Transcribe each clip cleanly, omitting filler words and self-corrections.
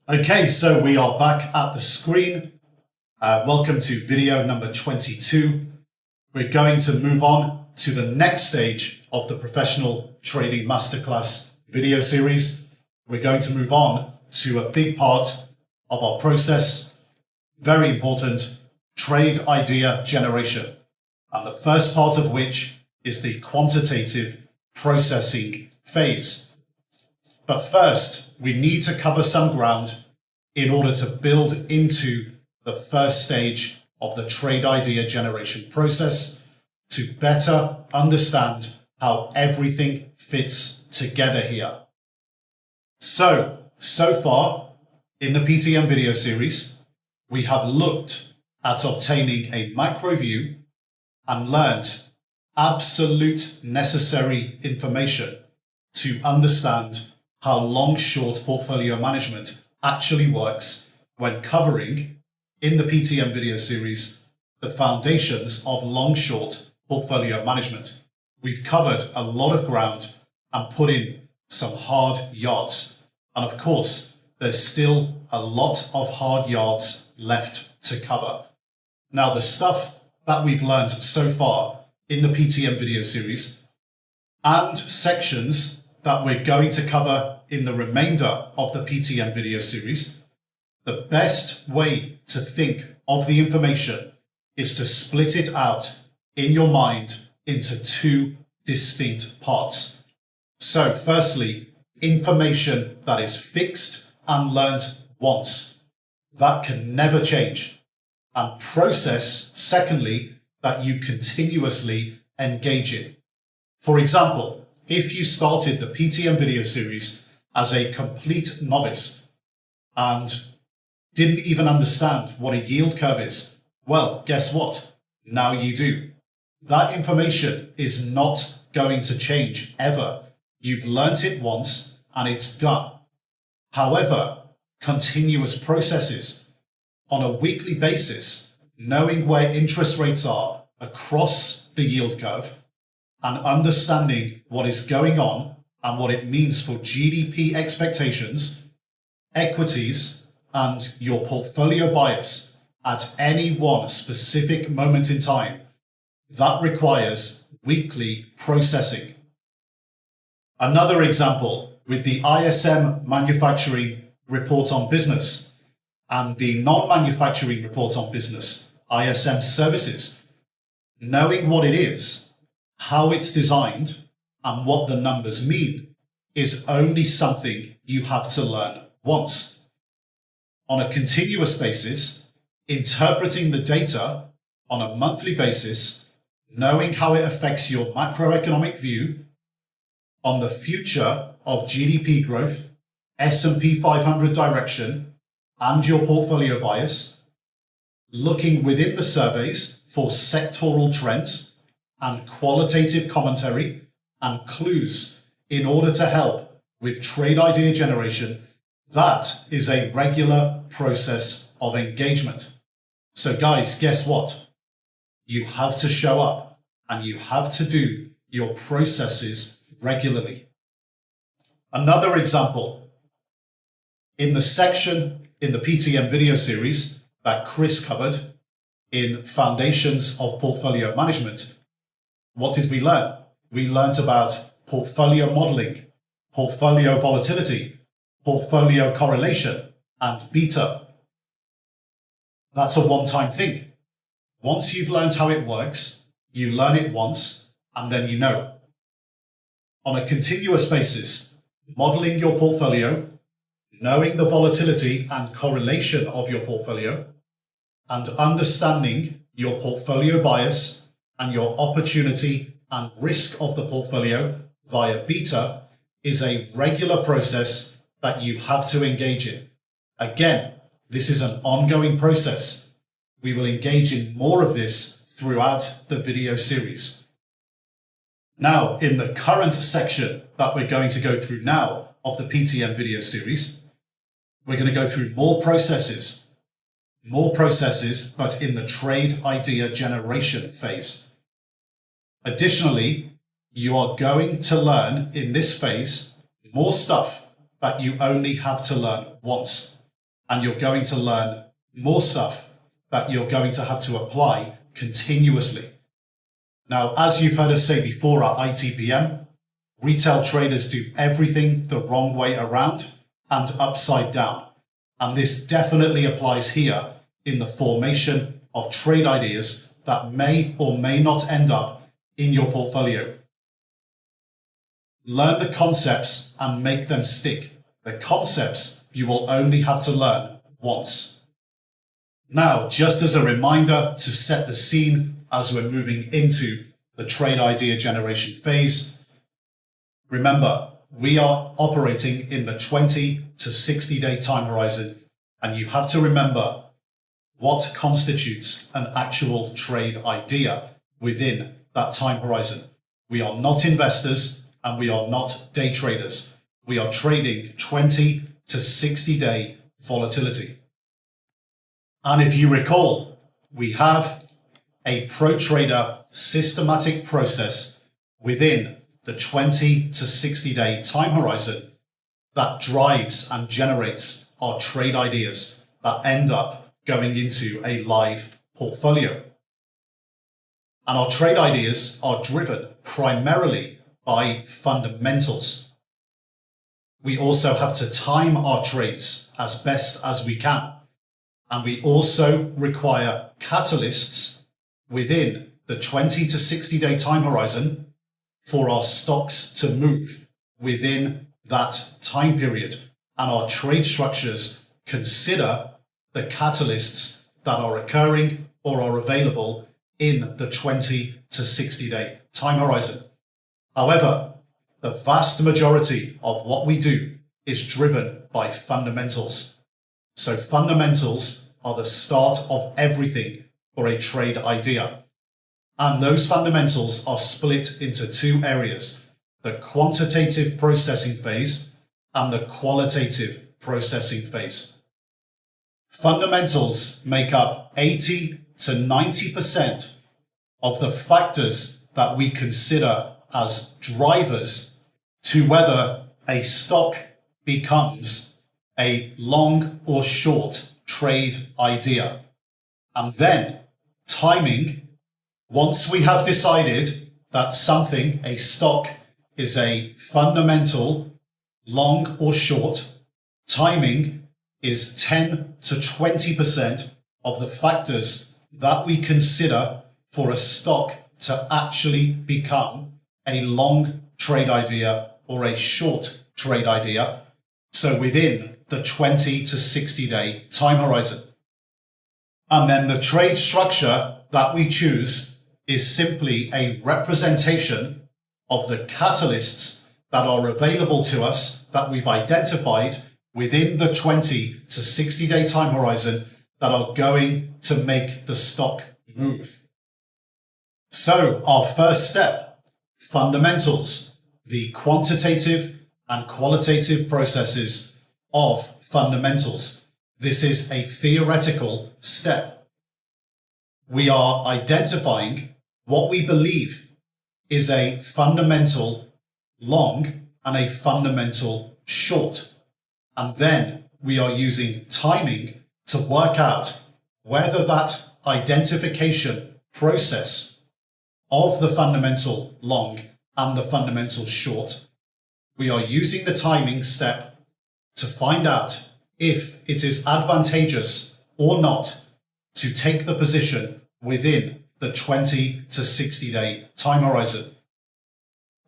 Okay, so we are back at the screen. Welcome to video number 22. We're going to move on to the next stage of the Professional Trading Masterclass video series. We're going to move on to a big part of our process, very important, trade idea generation. And the first part of which is the quantitative processing phase. But first, we need to cover some ground in order to build into the first stage of the trade idea generation process to better understand how everything fits together here. So far in the PTM video series, we have looked at obtaining a macro view and learned absolute necessary information to understand how long-short portfolio management actually works when covering, in the PTM video series, the foundations of long-short portfolio management. We've covered a lot of ground and put in some hard yards. And of course, there's still a lot of hard yards left to cover. Now, the stuff that we've learned so far in the PTM video series and sections that we're going to cover in the remainder of the PTM video series, the best way to think of the information is to split it out in your mind into two distinct parts. So firstly, information that is fixed and learned once, that can never change. And process, secondly, that you continuously engage in. For example, if you started the PTM video series as a complete novice and didn't even understand what a yield curve is, well, guess what? Now you do. That information is not going to change ever. You've learnt it once and it's done. However, continuous processes on a weekly basis, knowing where interest rates are across the yield curve, and understanding what is going on and what it means for GDP expectations, equities, and your portfolio bias at any one specific moment in time, that requires weekly processing. Another example with the ISM manufacturing report on business and the non-manufacturing report on business, ISM services, knowing what it is, how it's designed, and what the numbers mean is only something you have to learn once. On a continuous basis, interpreting the data on a monthly basis, knowing how it affects your macroeconomic view on the future of GDP growth, S&P 500 direction, and your portfolio bias, looking within the surveys for sectoral trends, and qualitative commentary and clues in order to help with trade idea generation, that is a regular process of engagement. So guys, guess what? You have to show up and you have to do your processes regularly. Another example, in the section in the PTM video series that Chris covered in Foundations of Portfolio Management, what did we learn? We learned about portfolio modeling, portfolio volatility, portfolio correlation, and beta. That's a one-time thing. Once you've learned how it works, you learn it once, and then you know. On a continuous basis, modeling your portfolio, knowing the volatility and correlation of your portfolio, and understanding your portfolio bias and your opportunity and risk of the portfolio via beta is a regular process that you have to engage in. Again, this is an ongoing process. We will engage in more of this throughout the video series. Now, in the current section that we're going to go through now of the PTM video series, we're going to go through more processes, but in the trade idea generation phase. Additionally, you are going to learn in this phase more stuff that you only have to learn once. and you're going to learn more stuff that you're going to have to apply continuously. Now, as you've heard us say before at ITBM, retail traders do everything the wrong way around and upside down. And this definitely applies here in the formation of trade ideas that may or may not end up in your portfolio. Learn the concepts and make them stick. The concepts you will only have to learn once. Now, just as a reminder to set the scene as we're moving into the trade idea generation phase, remember, we are operating in the 20 to 60 day time horizon, and you have to remember what constitutes an actual trade idea within that time horizon. We are not investors and we are not day traders. We are trading 20 to 60 day volatility. And if you recall, we have a pro trader systematic process within the 20 to 60 day time horizon that drives and generates our trade ideas that end up going into a live portfolio. And our trade ideas are driven primarily by fundamentals. We also have to time our trades as best as we can. And we also require catalysts within the 20 to 60 day time horizon for our stocks to move within that time period. And our trade structures consider the catalysts that are occurring or are available in the 20 to 60 day time horizon. However, the vast majority of what we do is driven by fundamentals. So fundamentals are the start of everything for a trade idea. And those fundamentals are split into two areas: the quantitative processing phase and the qualitative processing phase. Fundamentals make up 80 to 90% of the factors that we consider as drivers to whether a stock becomes a long or short trade idea. And then timing, once we have decided that something, a stock, is a fundamental long or short, timing is 10 to 20% of the factors that we consider for a stock to actually become a long trade idea or a short trade idea, so within the 20 to 60 day time horizon. And then the trade structure that we choose is simply a representation of the catalysts that are available to us that we've identified within the 20 to 60 day time horizon that are going to make the stock move. So our first step, fundamentals, the quantitative and qualitative processes of fundamentals. This is a theoretical step. We are identifying what we believe is a fundamental long and a fundamental short. And then we are using timing to work out whether that identification process of the fundamental long and the fundamental short, we are using the timing step to find out if it is advantageous or not to take the position within the 20 to 60 day time horizon.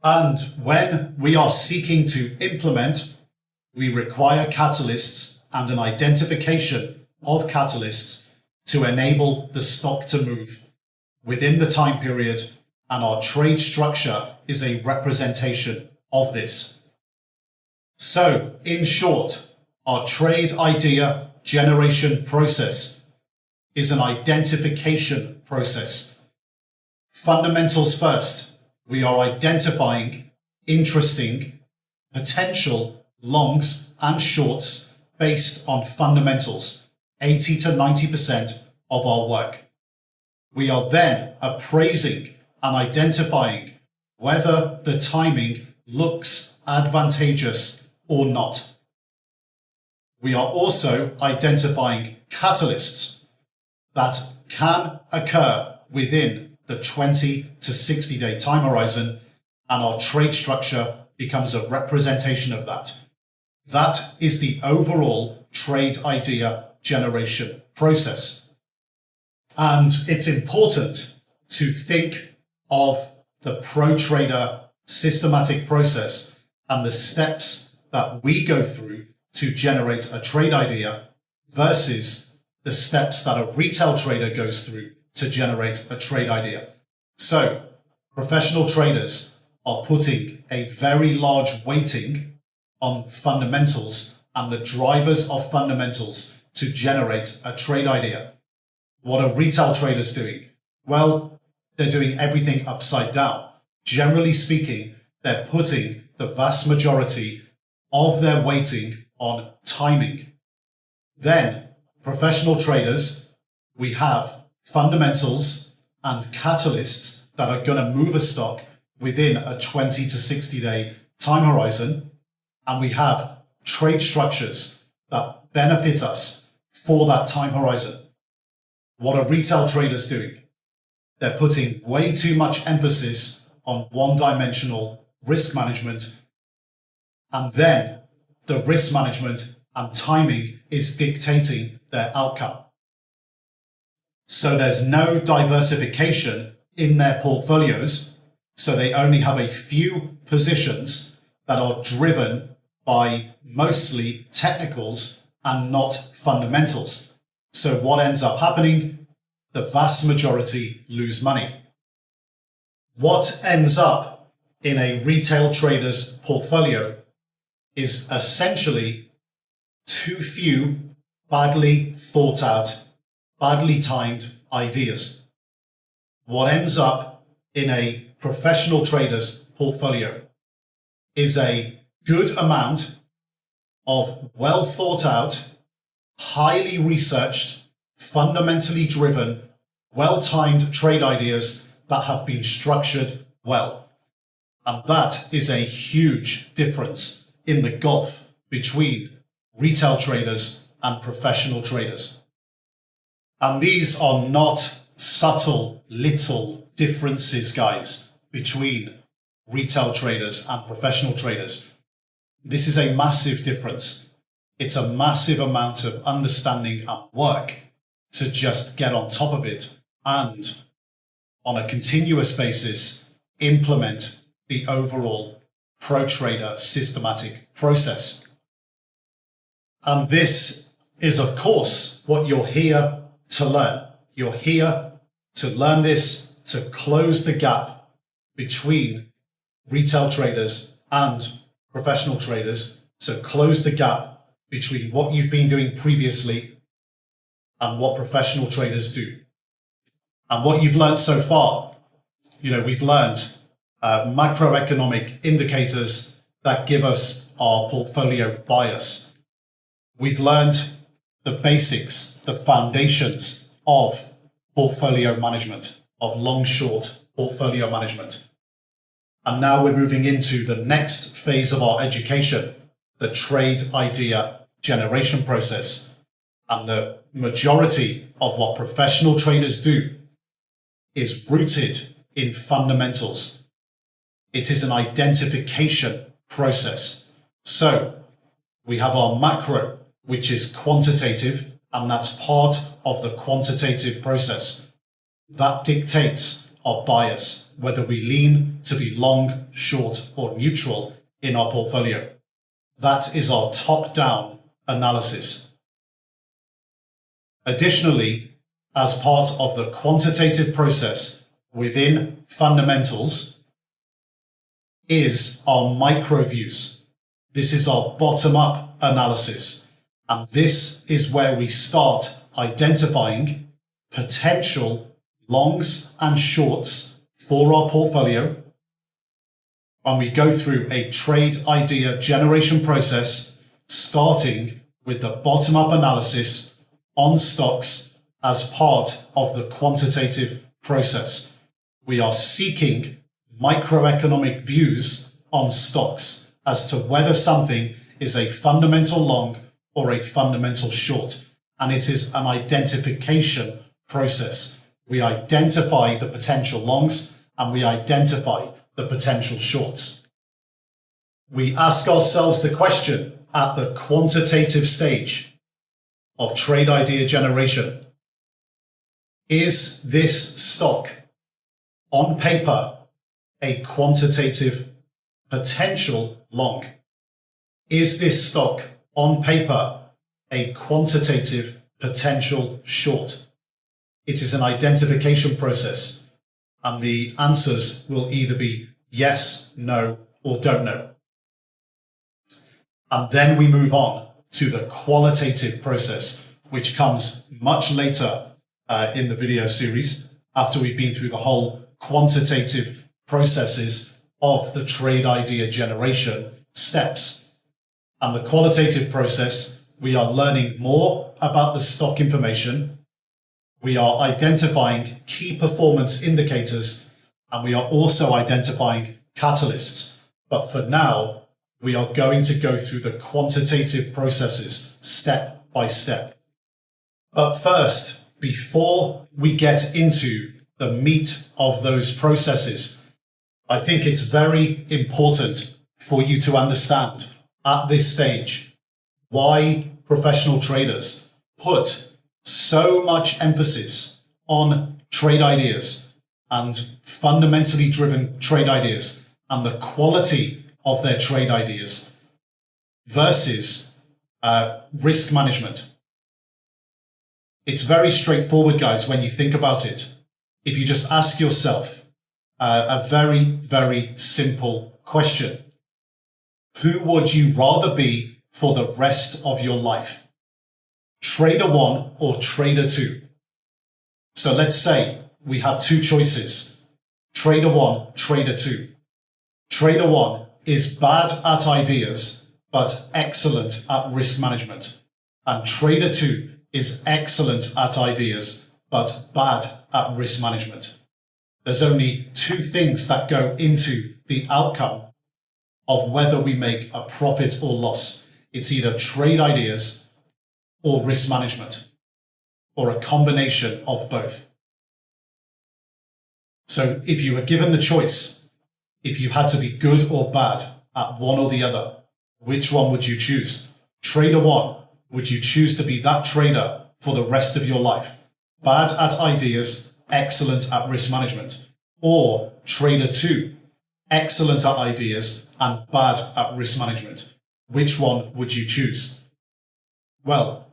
And when we are seeking to implement, we require catalysts and an identification of catalysts to enable the stock to move within the time period, and our trade structure is a representation of this. So, in short, our trade idea generation process is an identification process. Fundamentals first, we are identifying interesting potential longs and shorts based on fundamentals, 80 to 90% of our work. We are then appraising and identifying whether the timing looks advantageous or not. We are also identifying catalysts that can occur within the 20 to 60 day time horizon, and our trade structure becomes a representation of that. That is the overall trade idea generation process. And it's important to think of the pro trader systematic process and the steps that we go through to generate a trade idea versus the steps that a retail trader goes through to generate a trade idea. So professional traders are putting a very large weighting on fundamentals and the drivers of fundamentals to generate a trade idea. What are retail traders doing? Well, they're doing everything upside down. Generally speaking, they're putting the vast majority of their weighting on timing. Then, professional traders, we have fundamentals and catalysts that are going to move a stock within a 20 to 60 day time horizon. And we have trade structures that benefit us for that time horizon. What are retail traders doing? They're putting way too much emphasis on one-dimensional risk management, and then the risk management and timing is dictating their outcome. So there's no diversification in their portfolios, so they only have a few positions that are driven by mostly technicals and not fundamentals. So what ends up happening? The vast majority lose money. What ends up in a retail trader's portfolio is essentially too few badly thought out, badly timed ideas. What ends up in a professional trader's portfolio is a good amount of well thought out, highly researched, fundamentally driven, well-timed trade ideas that have been structured well. And that is a huge difference in the gulf between retail traders and professional traders. And these are not subtle little differences, guys, between retail traders and professional traders. This is a massive difference. It's a massive amount of understanding and work to just get on top of it and on a continuous basis implement the overall pro trader systematic process. And this is, of course, what you're here to learn. You're here to learn this, to close the gap between retail traders and professional traders, so close the gap between what you've been doing previously and what professional traders do. And what you've learned so far, we've learned macroeconomic indicators that give us our portfolio bias. We've learned the basics, the foundations of portfolio management, of long-short portfolio management. And now we're moving into the next phase of our education, the trade idea generation process. And the majority of what professional traders do is rooted in fundamentals. It is an identification process. So we have our macro, which is quantitative, and that's part of the quantitative process. That dictates our bias, whether we lean to be long, short, or neutral in our portfolio. That is our top-down analysis. Additionally, as part of the quantitative process within fundamentals is our micro views. This is our bottom-up analysis, and this is where we start identifying potential longs and shorts for our portfolio, and we go through a trade idea generation process starting with the bottom-up analysis on stocks as part of the quantitative process. We are seeking microeconomic views on stocks as to whether something is a fundamental long or a fundamental short. And it is an identification process. We identify the potential longs and we identify the potential shorts. We ask ourselves the question at the quantitative stage of trade idea generation: is this stock on paper a quantitative potential long? Is this stock on paper a quantitative potential short? It is an identification process, and the answers will either be yes, no, or don't know. And then we move on to the qualitative process, which comes much later in the video series, after we've been through the whole quantitative processes of the trade idea generation steps. And the qualitative process, we are learning more about the stock information, we are identifying key performance indicators, and we are also identifying catalysts. But for now, we are going to go through the quantitative processes step by step. But first, before we get into the meat of those processes, I think it's very important for you to understand at this stage why professional traders put so much emphasis on trade ideas and fundamentally driven trade ideas and the quality of their trade ideas versus risk management. It's very straightforward, guys, when you think about it. If you just ask yourself a very, very simple question: who would you rather be for the rest of your life? Trader 1 or Trader 2? So let's say we have two choices: Trader 1, Trader 2. Trader 1 is bad at ideas, but excellent at risk management. And Trader 2 is excellent at ideas, but bad at risk management. There's only two things that go into the outcome of whether we make a profit or loss. It's either trade ideas or risk management, or a combination of both. So if you were given the choice, if you had to be good or bad at one or the other, which one would you choose? Trader 1, would you choose to be that trader for the rest of your life? Bad at ideas, excellent at risk management. Or Trader 2, excellent at ideas and bad at risk management. Which one would you choose? Well,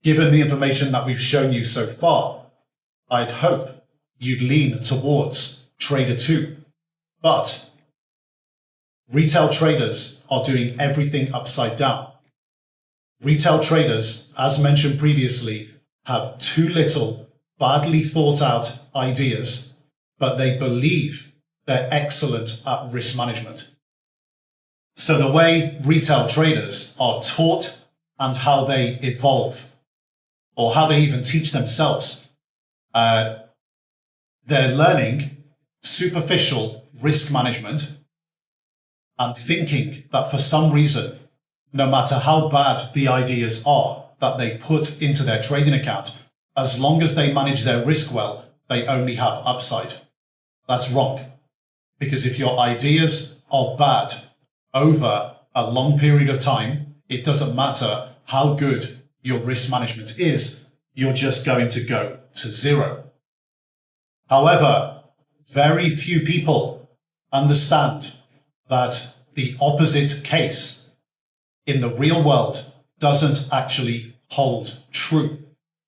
given the information that we've shown you so far, I'd hope you'd lean towards Trader 2. But retail traders are doing everything upside down. Retail traders, as mentioned previously, have too little badly thought out ideas, but they believe they're excellent at risk management. So the way retail traders are taught and how they evolve, or how they even teach themselves, they're learning superficial risk management and thinking that for some reason, no matter how bad the ideas are that they put into their trading account, as long as they manage their risk well, they only have upside. That's wrong. Because if your ideas are bad over a long period of time, it doesn't matter how good your risk management is, you're just going to go to zero. However, very few people understand that the opposite case in the real world doesn't actually hold true.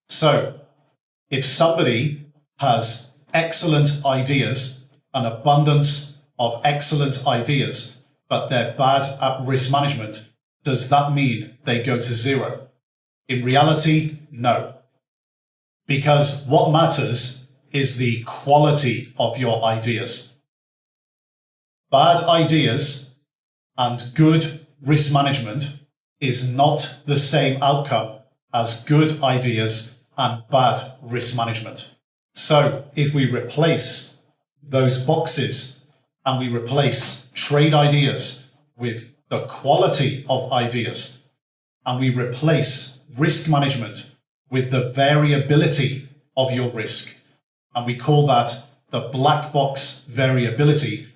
So, if somebody has excellent ideas, an abundance of excellent ideas, but they're bad at risk management, does that mean they go to zero? In reality, no. Because what matters is the quality of your ideas. Bad ideas and good risk management is not the same outcome as good ideas and bad risk management. So if we replace those boxes and we replace trade ideas with the quality of ideas, and we replace risk management with the variability of your risk. And we call that the black box variability.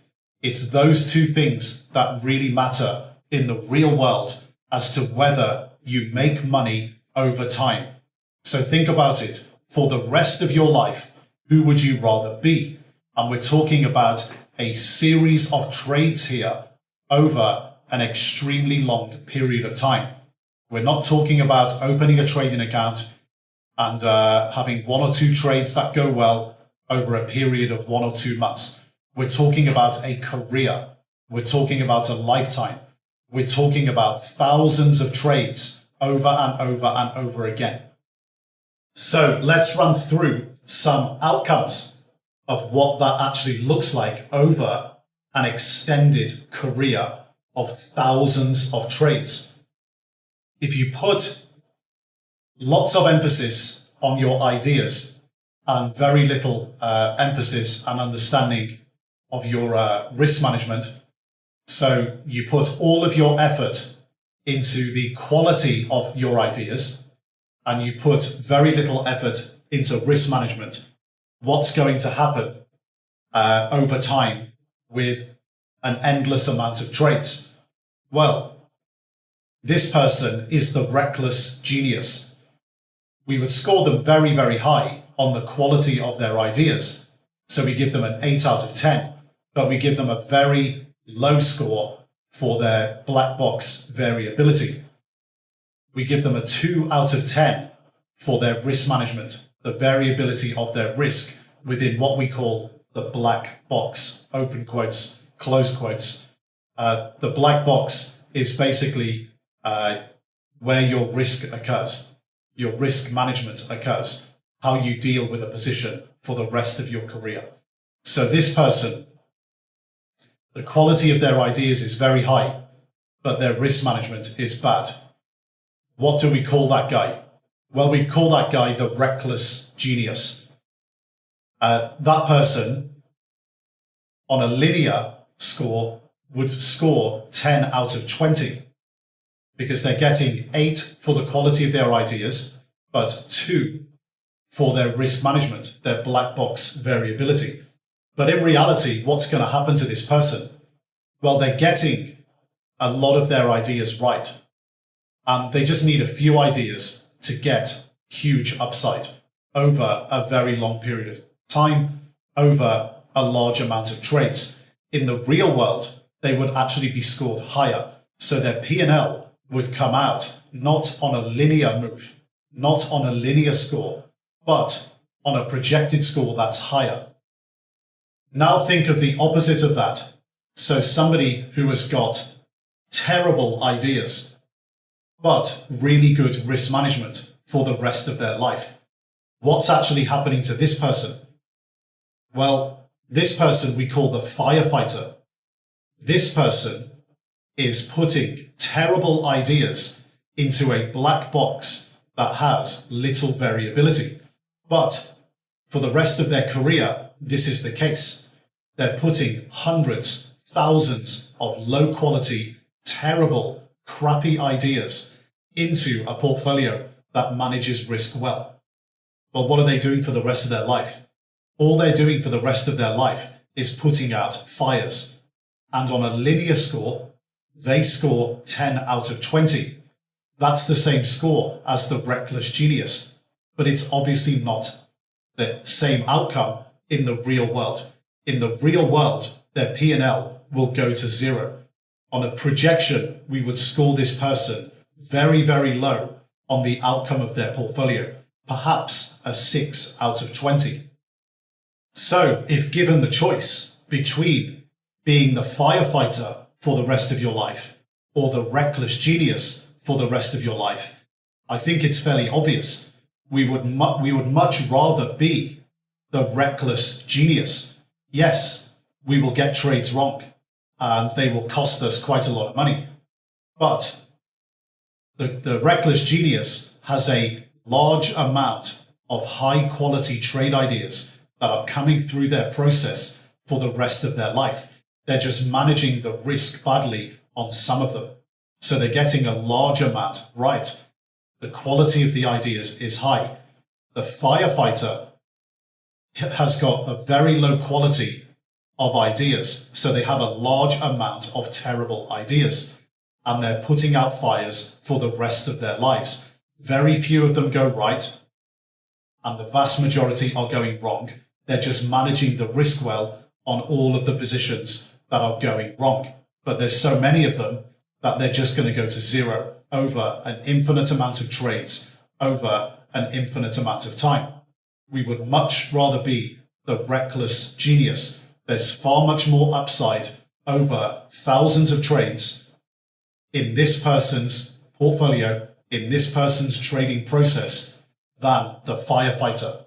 It's those two things that really matter in the real world as to whether you make money over time. So think about it. For the rest of your life, who would you rather be? And we're talking about a series of trades here over an extremely long period of time. We're not talking about opening a trading account and having one or two trades that go well over a period of 1 or 2 months. We're talking about a career. We're talking about a lifetime. We're talking about thousands of trades over and over and over again. So let's run through some outcomes of what that actually looks like over an extended career of thousands of trades. If you put lots of emphasis on your ideas and very little emphasis and understanding of your risk management, so you put all of your effort into the quality of your ideas and you put very little effort into risk management, what's going to happen over time with an endless amount of trades? Well, this person is the reckless genius. We would score them very, very high on the quality of their ideas. So we give them an 8 out of 10, but we give them a very low score for their black box variability. We give them a 2 out of 10 for their risk management, the variability of their risk within what we call the black box, open quotes, close quotes. The black box is basically where your risk occurs, your risk management occurs, how you deal with a position for the rest of your career. So this person, the quality of their ideas is very high, but their risk management is bad. What do we call that guy? Well, we call that guy the reckless genius. That person on a linear score would score 10 out of 20 because they're getting 8 for the quality of their ideas, but 2 for their risk management, their black box variability. But in reality, what's going to happen to this person? Well, they're getting a lot of their ideas right. And they just need a few ideas to get huge upside over a very long period of time, over a large amount of trades. In the real world, they would actually be scored higher. So their P&L would come out not on a linear move, not on a linear score, but on a projected score that's higher. Now think of the opposite of that. So somebody who has got terrible ideas, but really good risk management for the rest of their life. What's actually happening to this person? Well, this person we call the firefighter. This person is putting terrible ideas into a black box that has little variability. But for the rest of their career, this is the case. They're putting hundreds, thousands of low quality, terrible, crappy ideas into a portfolio that manages risk well. But what are they doing for the rest of their life? All they're doing for the rest of their life is putting out fires. And on a linear score, they score 10 out of 20. That's the same score as the reckless genius, but it's obviously not the same outcome in the real world. In the real world, their P&L will go to 0. On a projection, we would score this person very, very low on the outcome of their portfolio, perhaps a 6 out of 20. So if given the choice between being the firefighter for the rest of your life or the reckless genius for the rest of your life, I think it's fairly obvious. We would much rather be the reckless genius. Yes, we will get trades wrong and they will cost us quite a lot of money. But the reckless genius has a large amount of high quality trade ideas that are coming through their process for the rest of their life. They're just managing the risk badly on some of them. So they're getting a large amount right. The quality of the ideas is high. The firefighter has got a very low quality of ideas, so they have a large amount of terrible ideas, and they're putting out fires for the rest of their lives. Very few of them go right, and the vast majority are going wrong. They're just managing the risk well on all of the positions that are going wrong. But there's so many of them that they're just going to go to zero over an infinite amount of trades, over an infinite amount of time. We would much rather be the reckless genius. There's far much more upside over thousands of trades in this person's portfolio, in this person's trading process, than the firefighter.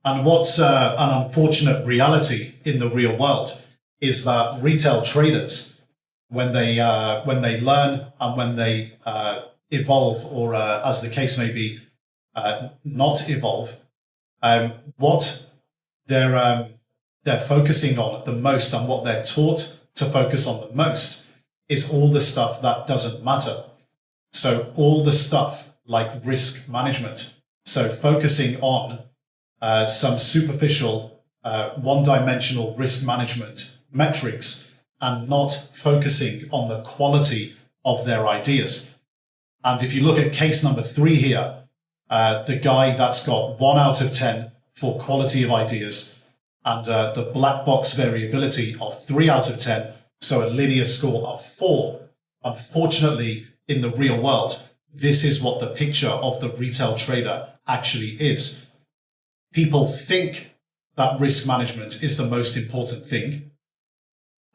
And what's an unfortunate reality in the real world is that retail traders, when they learn and when they evolve, or as the case may be, not evolve, what they're focusing on the most, and what they're taught to focus on the most, is all the stuff that doesn't matter. So all the stuff like risk management. So focusing on some superficial, one-dimensional risk management metrics, and not focusing on the quality of their ideas. And if you look at case number 3 here, the guy that's got 1 out of 10 for quality of ideas, and the black box variability of 3 out of 10, so a linear score of 4. Unfortunately, in the real world, this is what the picture of the retail trader actually is. People think that risk management is the most important thing,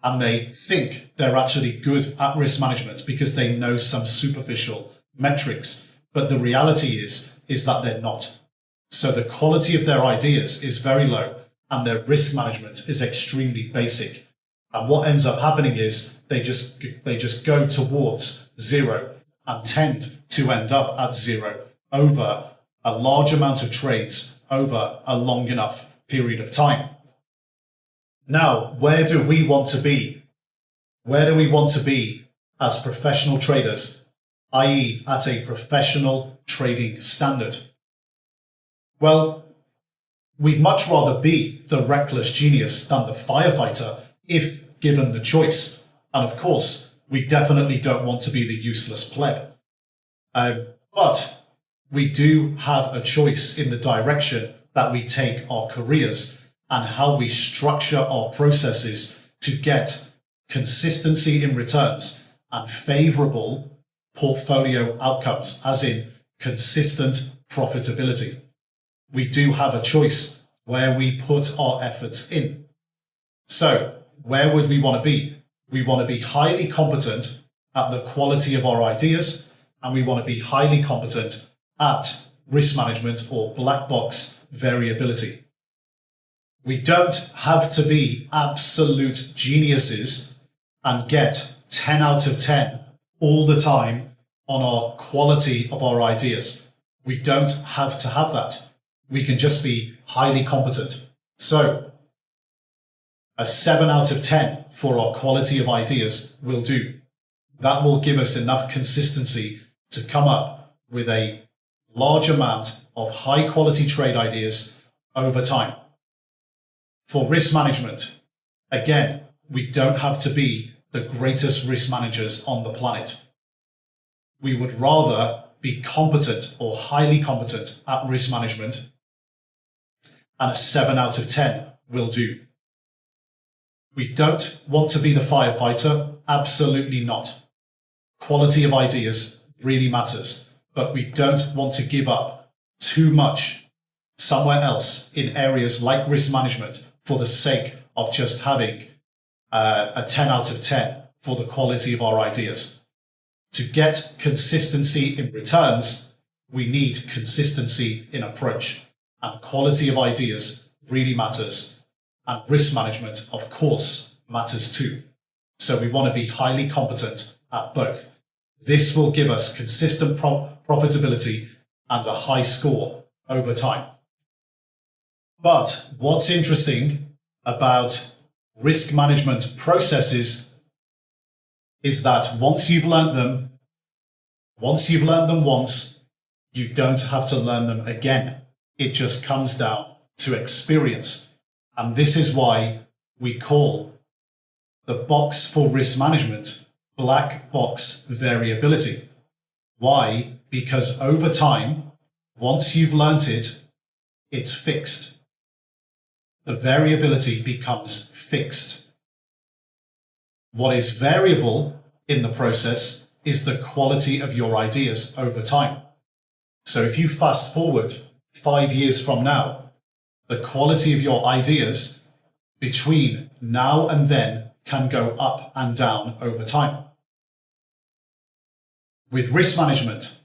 and they think they're actually good at risk management because they know some superficial metrics. But the reality is that they're not. So the quality of their ideas is very low, and their risk management is extremely basic. And what ends up happening is they just go towards zero and tend to end up at zero over a large amount of trades over a long enough period of time. Now, where do we want to be? Where do we want to be as professional traders, i.e. at a professional trading standard? Well, we'd much rather be the reckless genius than the firefighter if given the choice. And of course, we definitely don't want to be the useless pleb. But we do have a choice in the direction that we take our careers and how we structure our processes to get consistency in returns and favorable portfolio outcomes, as in consistent profitability. We do have a choice where we put our efforts in. So where would we want to be? We want to be highly competent at the quality of our ideas, and we want to be highly competent at risk management or black box variability. We don't have to be absolute geniuses and get 10 out of 10 all the time on our quality of our ideas. We don't have to have that. We can just be highly competent. So a 7 out of 10 for our quality of ideas will do. That will give us enough consistency to come up with a large amount of high quality trade ideas over time. For risk management, again, we don't have to be the greatest risk managers on the planet. We would rather be competent or highly competent at risk management, and a 7 out of 10 will do. We don't want to be the firefighter, absolutely not. Quality of ideas really matters, but we don't want to give up too much somewhere else in areas like risk management for the sake of just having a 10 out of 10 for the quality of our ideas. To get consistency in returns, we need consistency in approach, and quality of ideas really matters, and risk management, of course, matters too. So we want to be highly competent at both. This will give us consistent profitability and a high score over time. But what's interesting about risk management processes is that once you've learned them once, you don't have to learn them again. It just comes down to experience. And this is why we call the box for risk management black box variability. Why? Because over time, once you've learnt it, it's fixed. The variability becomes fixed. What is variable in the process is the quality of your ideas over time. So if you fast forward 5 years from now, the quality of your ideas between now and then can go up and down over time. With risk management,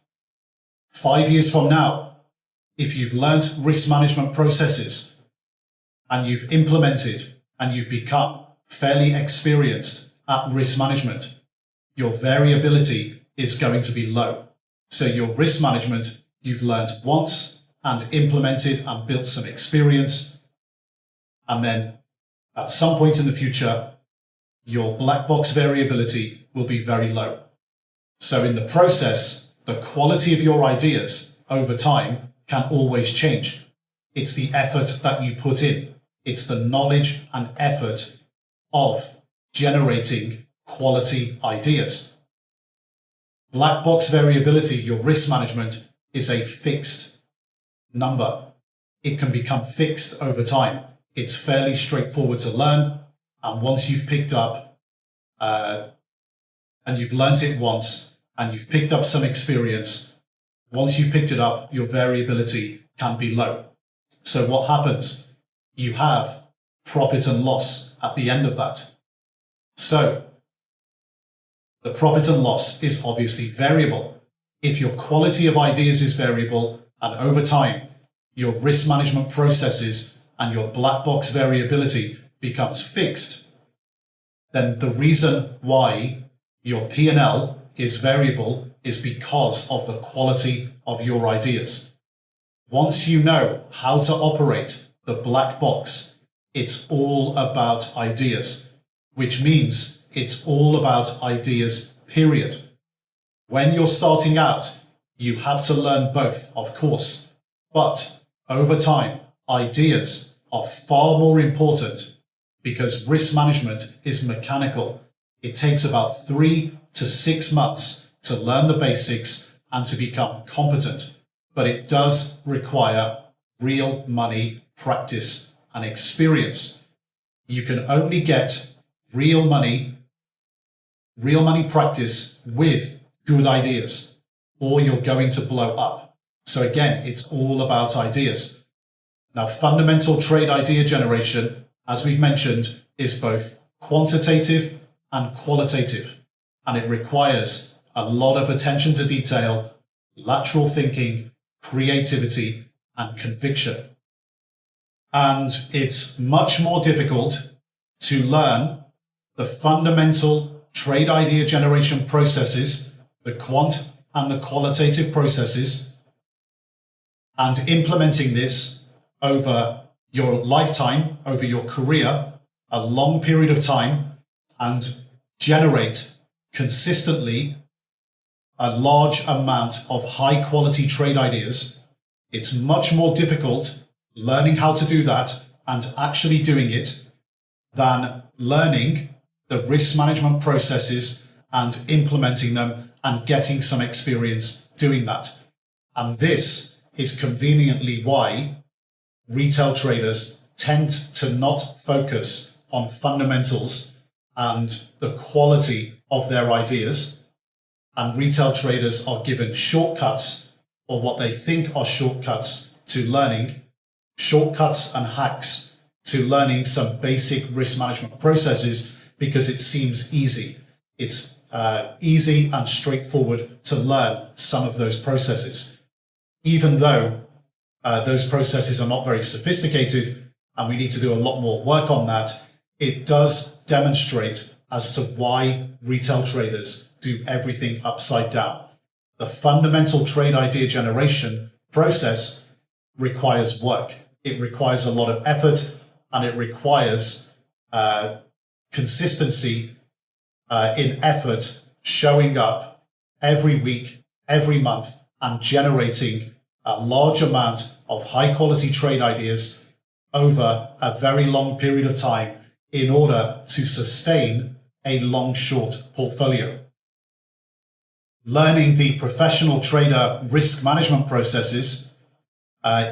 5 years from now, if you've learnt risk management processes and you've implemented and you've become fairly experienced at risk management, your variability is going to be low. So your risk management, you've learnt once and implemented and built some experience. And then at some point in the future, your black box variability will be very low. So in the process, the quality of your ideas over time can always change. It's the effort that you put in. It's the knowledge and effort of generating quality ideas. Black box variability, your risk management, is a fixed number. It can become fixed over time. It's fairly straightforward to learn. And once you've picked up, and you've learnt it once, and you've picked up some experience, once you've picked it up, your variability can be low. So what happens? You have profit and loss at the end of that. So the profit and loss is obviously variable. If your quality of ideas is variable and over time your risk management processes and your black box variability becomes fixed, then the reason why your P&L is variable is because of the quality of your ideas. Once you know how to operate the black box, it's all about ideas, which means it's all about ideas, period. When you're starting out, you have to learn both, of course, but over time, ideas are far more important because risk management is mechanical. It takes about 3 to 6 months to learn the basics and to become competent, but it does require real money, practice, and experience. You can only get real money practice with good ideas, or you're going to blow up. So again, it's all about ideas. Now, fundamental trade idea generation, as we've mentioned, is both quantitative and qualitative, and it requires a lot of attention to detail, lateral thinking, creativity, and conviction. And it's much more difficult to learn the fundamental trade idea generation processes, the quant and the qualitative processes, and implementing this over your lifetime, over your career, a long period of time, and generate consistently a large amount of high quality trade ideas. It's much more difficult learning how to do that and actually doing it than learning the risk management processes and implementing them and getting some experience doing that. And this is conveniently why retail traders tend to not focus on fundamentals and the quality of their ideas. And retail traders are given shortcuts, or what they think are shortcuts to learning, shortcuts and hacks to learning some basic risk management processes because it seems easy. It's easy and straightforward to learn some of those processes, even though those processes are not very sophisticated and we need to do a lot more work on that. It does demonstrate as to why retail traders do everything upside down. The fundamental trade idea generation process requires work. It requires a lot of effort, and it requires consistency in effort, showing up every week, every month, and generating a large amount of high quality trade ideas over a very long period of time in order to sustain a long-short portfolio. Learning the professional trader risk management processes,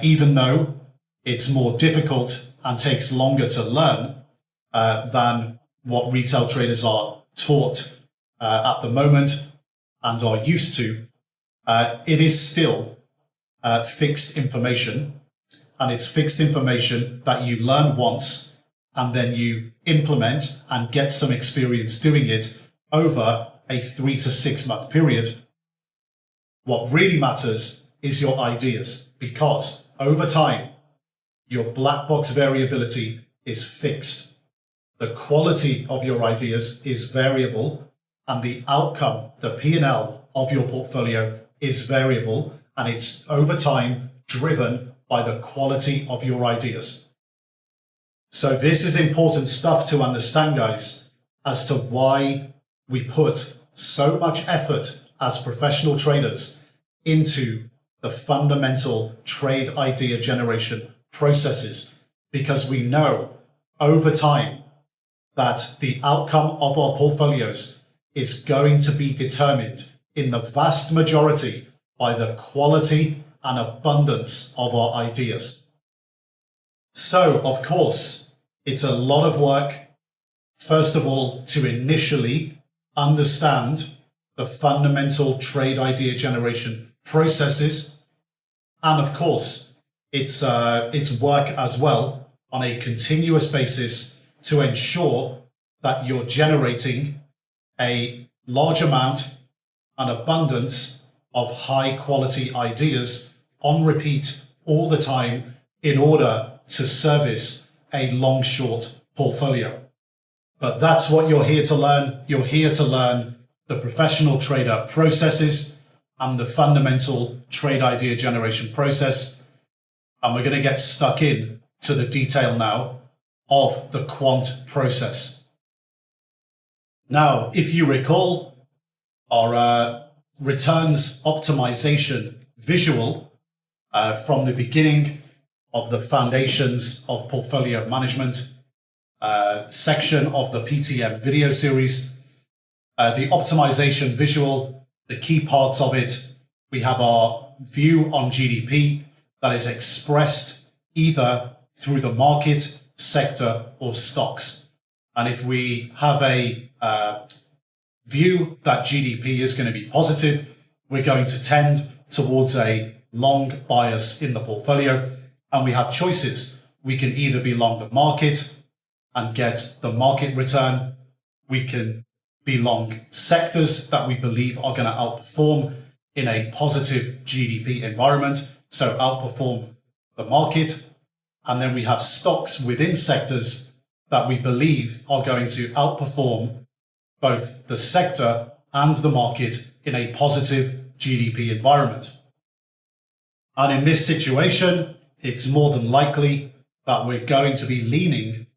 even though it's more difficult and takes longer to learn than what retail traders are taught at the moment and are used to, it is still fixed information, and it's fixed information that you learn once and then you implement and get some experience doing it over a 3 to 6 month period. What really matters is your ideas, because over time, your black box variability is fixed. The quality of your ideas is variable, and the outcome, the P&L of your portfolio is variable, and it's over time driven by the quality of your ideas. So this is important stuff to understand, guys, as to why we put so much effort as professional traders into the fundamental trade idea generation processes, because we know over time that the outcome of our portfolios is going to be determined in the vast majority by the quality and abundance of our ideas. So, of course, it's a lot of work, first of all, to initially understand the fundamental trade idea generation processes. And of course, it's work as well on a continuous basis to ensure that you're generating a large amount and abundance of high quality ideas on repeat all the time in order to service a long-short portfolio. But that's what you're here to learn. You're here to learn the professional trader processes and the fundamental trade idea generation process. And we're going to get stuck in to the detail now of the quant process. Now, if you recall, our returns optimization visual from the beginning of the foundations of portfolio management section of the PTM video series. The optimization visual, the key parts of it, we have our view on GDP that is expressed either through the market, sector, or stocks. And if we have a view that GDP is going to be positive, we're going to tend towards a long bias in the portfolio. And we have choices. We can either be long the market and get the market return. We can be long sectors that we believe are going to outperform in a positive GDP environment, so outperform the market. And then we have stocks within sectors that we believe are going to outperform both the sector and the market in a positive GDP environment. And in this situation, it's more than likely that we're going to be leaning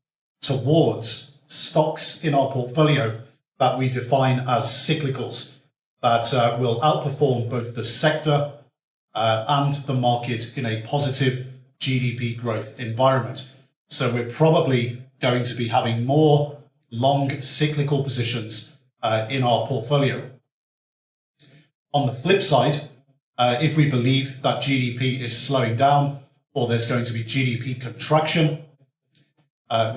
towards stocks in our portfolio that we define as cyclicals, that will outperform both the sector and the market in a positive GDP growth environment. So we're probably going to be having more long cyclical positions in our portfolio. On the flip side, if we believe that GDP is slowing down or there's going to be GDP contraction,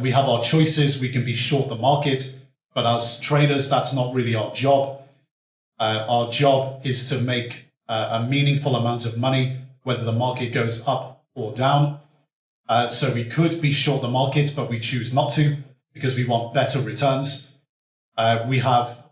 we have our choices. We can be short the market, but as traders, that's not really our job. Our job is to make a meaningful amount of money, whether the market goes up or down. So we could be short the market, but we choose not to because we want better returns. We have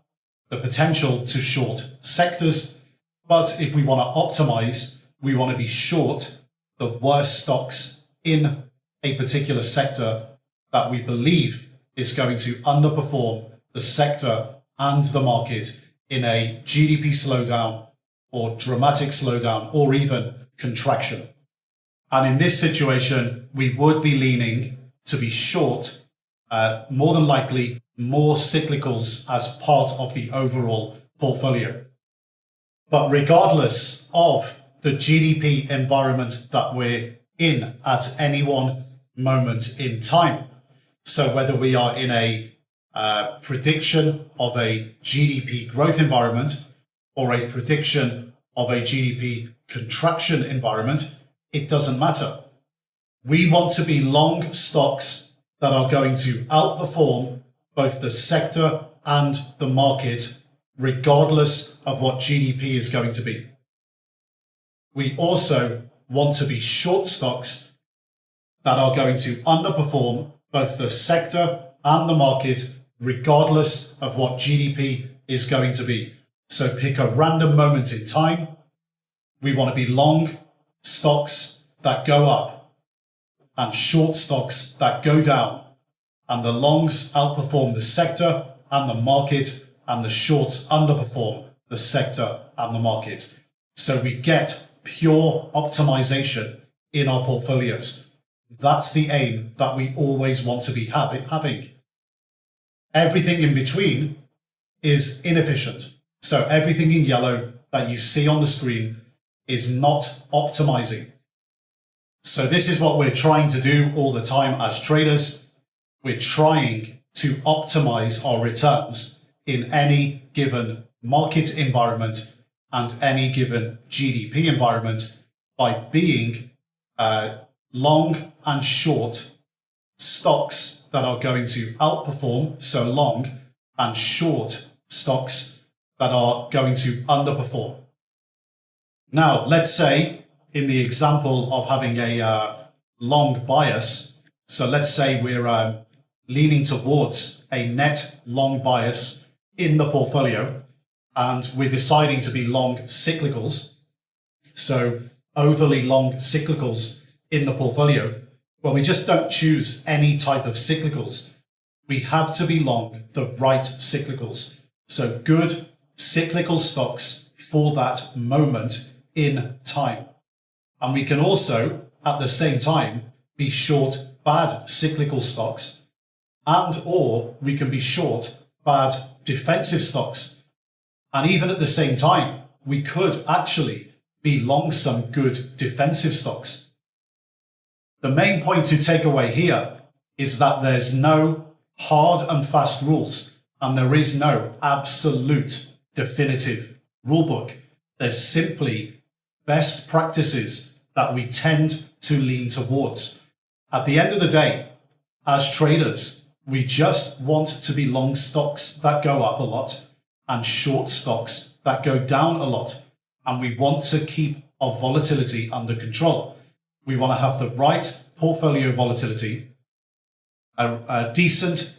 the potential to short sectors, but if we want to optimize, we want to be short the worst stocks in a particular sector that we believe is going to underperform the sector and the market in a GDP slowdown or dramatic slowdown or even contraction. And in this situation, we would be leaning to be short, more than likely, more cyclicals as part of the overall portfolio. But regardless of the GDP environment that we're in at any one moment in time, so whether we are in a prediction of a GDP growth environment or a prediction of a GDP contraction environment, it doesn't matter. We want to be long stocks that are going to outperform both the sector and the market, regardless of what GDP is going to be. We also want to be short stocks that are going to underperform both the sector and the market, regardless of what GDP is going to be. So pick a random moment in time. We want to be long stocks that go up and short stocks that go down. And the longs outperform the sector and the market, and the shorts underperform the sector and the market. So we get pure optimization in our portfolios. That's the aim that we always want to be having. Everything in between is inefficient. So everything in yellow that you see on the screen is not optimizing. So this is what we're trying to do all the time as traders. We're trying to optimize our returns in any given market environment and any given GDP environment by being long and short stocks that are going to outperform, so long, and short stocks that are going to underperform. Now, let's say in the example of having a long bias, so let's say we're leaning towards a net long bias in the portfolio, and we're deciding to be long cyclicals, so overly long cyclicals in the portfolio. Well, we just don't choose any type of cyclicals. We have to be long the right cyclicals. So good cyclical stocks for that moment in time. And we can also, at the same time, be short bad cyclical stocks, and or we can be short bad defensive stocks. And even at the same time, we could actually be long some good defensive stocks. The main point to take away here is that there's no hard and fast rules, and there is no absolute definitive rulebook. There's simply best practices that we tend to lean towards. At the end of the day, as traders, we just want to be long stocks that go up a lot and short stocks that go down a lot. And we want to keep our volatility under control. We want to have the right portfolio volatility, a decent,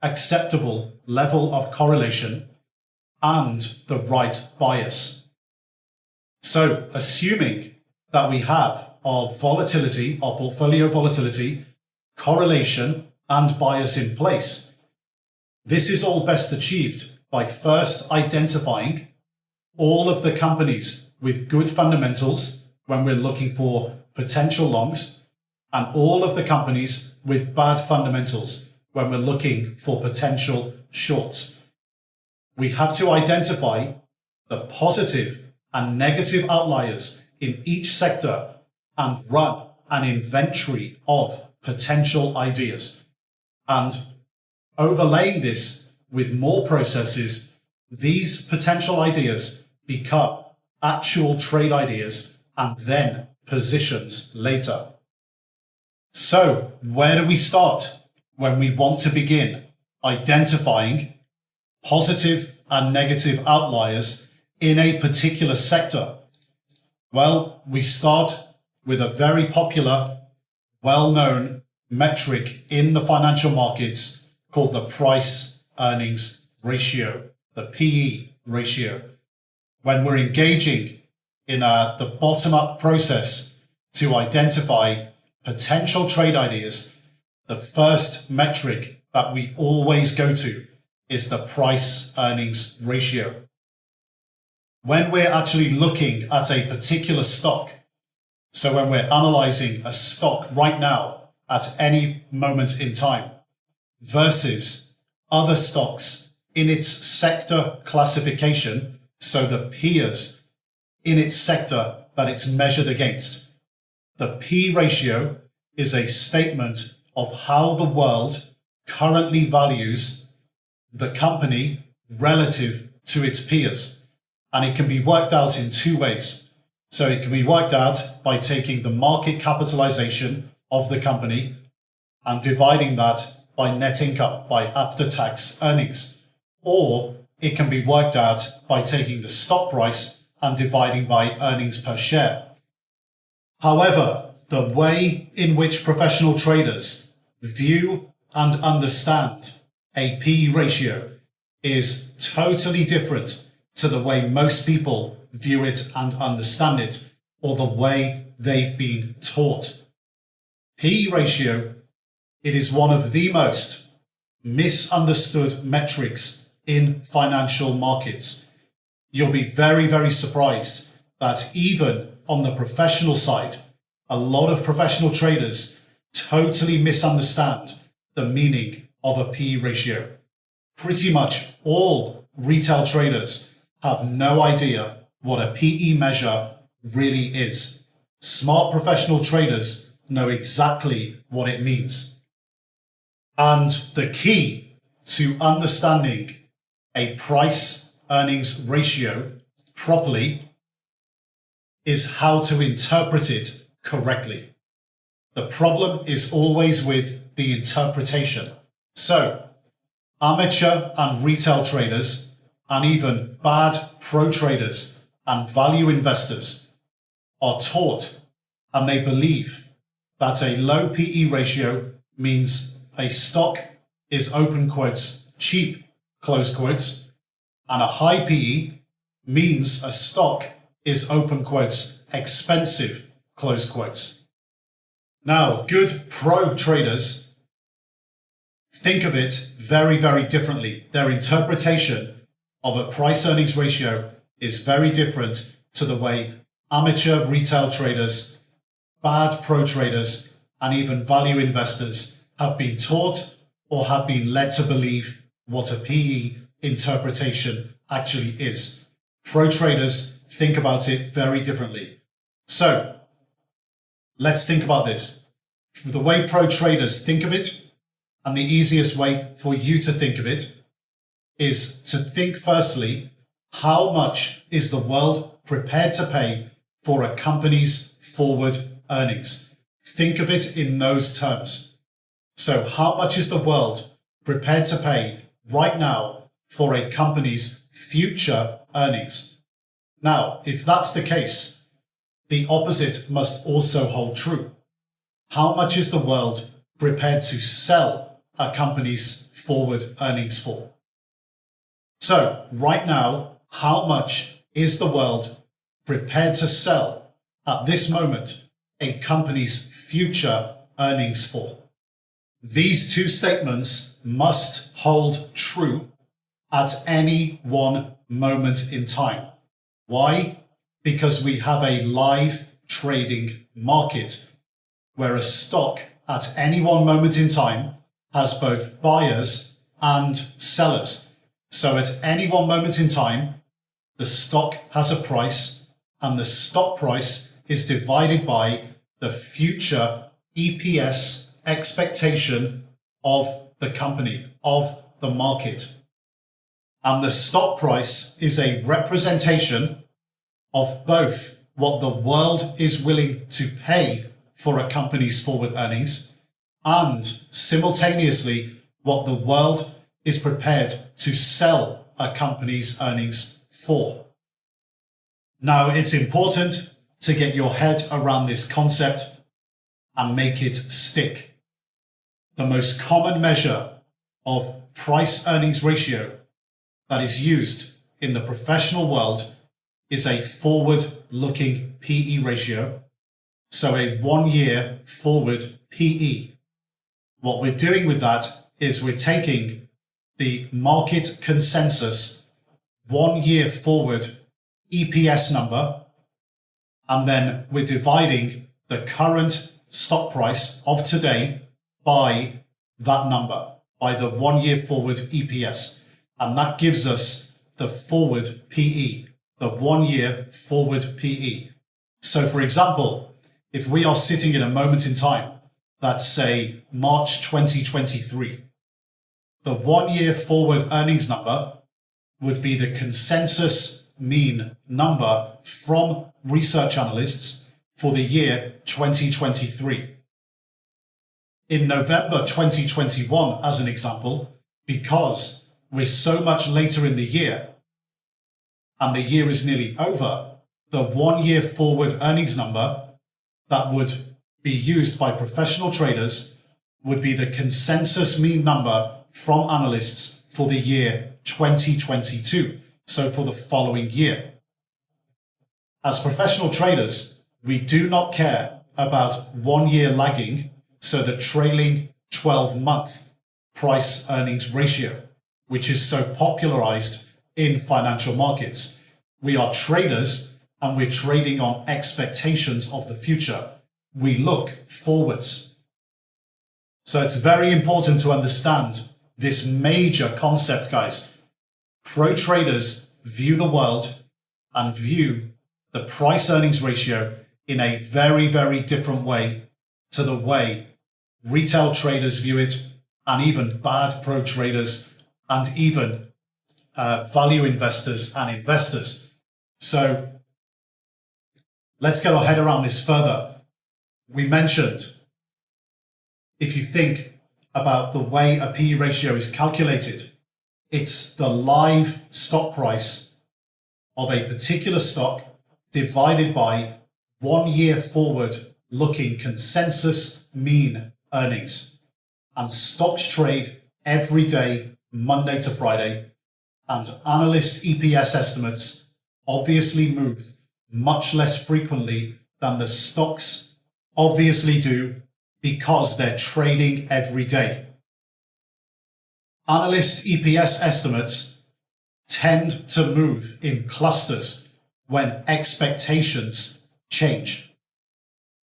acceptable level of correlation, and the right bias. So assuming that we have our volatility, our portfolio volatility, correlation, and bias in place, this is all best achieved by first identifying all of the companies with good fundamentals when we're looking for potential longs, and all of the companies with bad fundamentals when we're looking for potential shorts. We have to identify the positive and negative outliers in each sector and run an inventory of potential ideas. And overlaying this with more processes, these potential ideas become actual trade ideas and then positions later. So where do we start when we want to begin identifying positive and negative outliers in a particular sector? Well, we start with a very popular, well-known metric in the financial markets called the price earnings ratio, the PE ratio. When we're engaging in the bottom-up process to identify potential trade ideas, the first metric that we always go to is the price earnings ratio. When we're actually looking at a particular stock, so when we're analyzing a stock right now at any moment in time versus other stocks in its sector classification, so the peers in its sector that it's measured against. The P ratio is a statement of how the world currently values the company relative to its peers. And it can be worked out in two ways. So it can be worked out by taking the market capitalization of the company and dividing that by net income, by after-tax earnings. Or it can be worked out by taking the stock price and dividing by earnings per share. However, the way in which professional traders view and understand a P/E ratio is totally different to the way most people view it and understand it, or the way they've been taught. P/E ratio, it is one of the most misunderstood metrics in financial markets. You'll be very, very surprised that even on the professional side, a lot of professional traders totally misunderstand the meaning of a P/E ratio. Pretty much all retail traders have no idea what a P/E measure really is. Smart professional traders know exactly what it means. And the key to understanding a price earnings ratio properly is how to interpret it correctly. The problem is always with the interpretation. So, amateur and retail traders, and even bad pro traders and value investors are taught and they believe that a low P/E ratio means a stock is open quotes cheap, close quotes, and a high P/E means a stock is open quotes expensive, close quotes. Now, good pro traders think of it very, very differently. Their interpretation of a price earnings ratio is very different to the way amateur retail traders, bad pro traders, and even value investors have been taught or have been led to believe what a P/E interpretation actually is. Pro traders think about it very differently. So, let's think about this. The way pro traders think of it, and the easiest way for you to think of it, is to think firstly, how much is the world prepared to pay for a company's forward earnings? Think of it in those terms. So how much is the world prepared to pay right now for a company's future earnings? Now, if that's the case, the opposite must also hold true. How much is the world prepared to sell a company's forward earnings for? So right now, how much is the world prepared to sell at this moment a company's future earnings for? These two statements must hold true at any one moment in time. Why? Because we have a live trading market where a stock at any one moment in time has both buyers and sellers. So at any one moment in time, the stock has a price, and the stock price is divided by the future EPS expectation of the company, of the market. And the stock price is a representation of both what the world is willing to pay for a company's forward earnings and simultaneously what the world is prepared to sell a company's earnings for. Now, it's important to get your head around this concept and make it stick. The most common measure of price earnings ratio that is used in the professional world is a forward-looking P/E ratio, so a 1-year forward P/E. What we're doing with that is we're taking the market consensus 1-year forward EPS number, and then we're dividing the current stock price of today by that number, by the 1 year forward EPS. And that gives us the forward PE, the 1 year forward PE. So for example, if we are sitting in a moment in time, that's say March 2023, the 1 year forward earnings number would be the consensus mean number from research analysts for the year 2023. In November 2021, as an example, because we're so much later in the year and the year is nearly over, the 1 year forward earnings number that would be used by professional traders would be the consensus mean number from analysts for the year 2022, so for the following year. As professional traders, we do not care about 1 year lagging, so the trailing 12-month price earnings ratio, which is so popularized in financial markets. We are traders and we're trading on expectations of the future. We look forwards. So it's very important to understand this major concept, guys. Pro traders view the world and view the price earnings ratio in a very, very different way to the way retail traders view it, and even bad pro traders, and even value investors and investors. So let's get our head around this further. We mentioned, if you think about the way a PE ratio is calculated, it's the live stock price of a particular stock divided by 1 year forward looking consensus mean earnings. And stocks trade every day, Monday to Friday, and analyst EPS estimates obviously move much less frequently than the stocks obviously do because they're trading every day. Analyst EPS estimates tend to move in clusters when expectations change.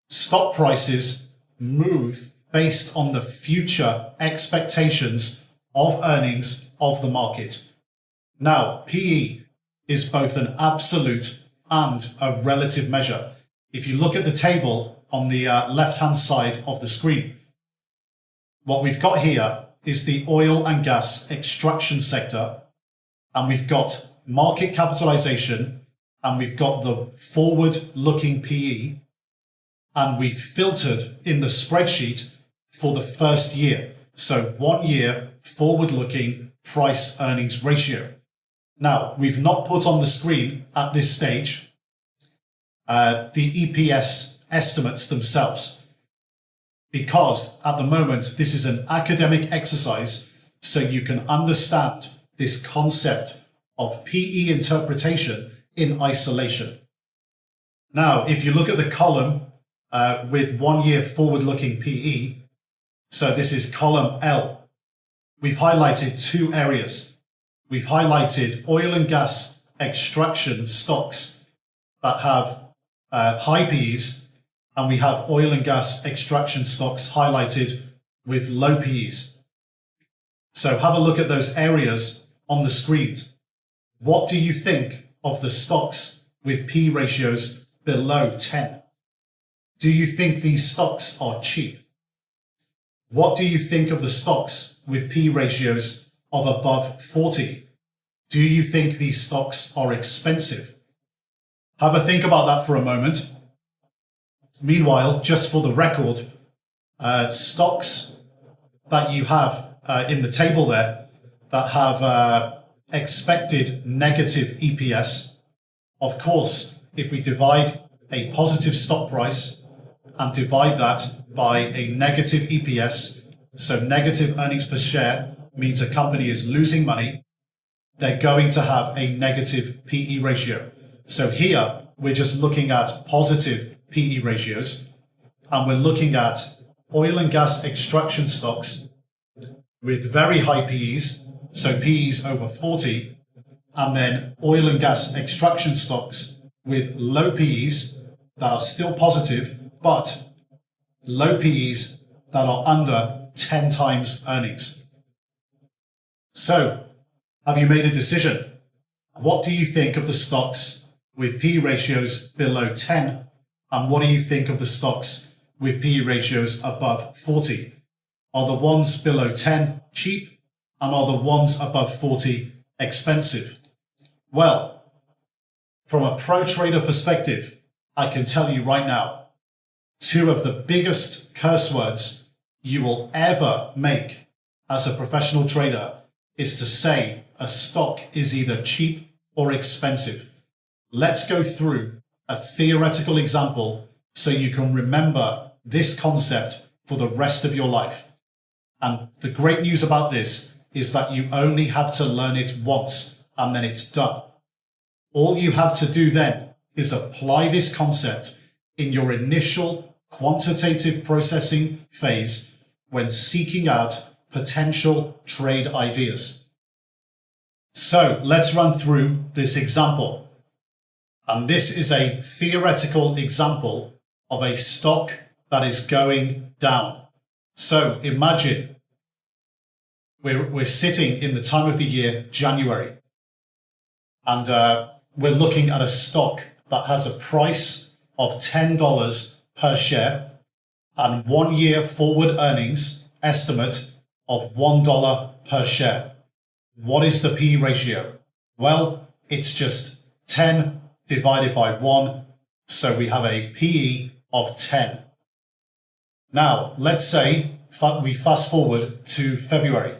Stock prices move based on the future expectations of earnings of the market. Now, PE is both an absolute and a relative measure. If you look at the table on the left-hand side of the screen, what we've got here is the oil and gas extraction sector, and we've got market capitalization, and we've got the forward-looking PE, and we've filtered in the spreadsheet for the first year. So 1 year forward-looking price earnings ratio. Now, we've not put on the screen at this stage the EPS estimates themselves, because at the moment this is an academic exercise so you can understand this concept of PE interpretation in isolation. Now, if you look at the column with 1 year forward-looking PE, so this is column L, we've highlighted two areas. We've highlighted oil and gas extraction stocks that have high PEs, and we have oil and gas extraction stocks highlighted with low PEs. So have a look at those areas on the screens. What do you think of the stocks with P ratios below 10? Do you think these stocks are cheap? What do you think of the stocks with P ratios of above 40? Do you think these stocks are expensive? Have a think about that for a moment. Meanwhile, just for the record, stocks that you have in the table there that have expected negative EPS, of course, if we divide a positive stock price and divide that by a negative EPS, so negative earnings per share means a company is losing money, they're going to have a negative PE ratio. So here, we're just looking at positive PE ratios, and we're looking at oil and gas extraction stocks with very high PEs, so PEs over 40, and then oil and gas extraction stocks with low PEs that are still positive, but low PEs that are under 10 times earnings. So, have you made a decision? What do you think of the stocks with PE ratios below 10? And what do you think of the stocks with PE ratios above 40? Are the ones below 10 cheap? And are the ones above 40 expensive? Well, from a pro trader perspective, I can tell you right now, two of the biggest curse words you will ever make as a professional trader is to say a stock is either cheap or expensive. Let's go through a theoretical example so you can remember this concept for the rest of your life. And the great news about this is that you only have to learn it once and then it's done. All you have to do then is apply this concept in your initial quantitative processing phase when seeking out potential trade ideas. So let's run through this example. And this is a theoretical example of a stock that is going down. So imagine we're sitting in the time of the year, January, and we're looking at a stock that has a price of $10 per share and 1 year forward earnings estimate of $1 per share. What is the PE ratio? Well, it's just 10 divided by 1, so we have a PE of 10. Now, let's say we fast forward to February.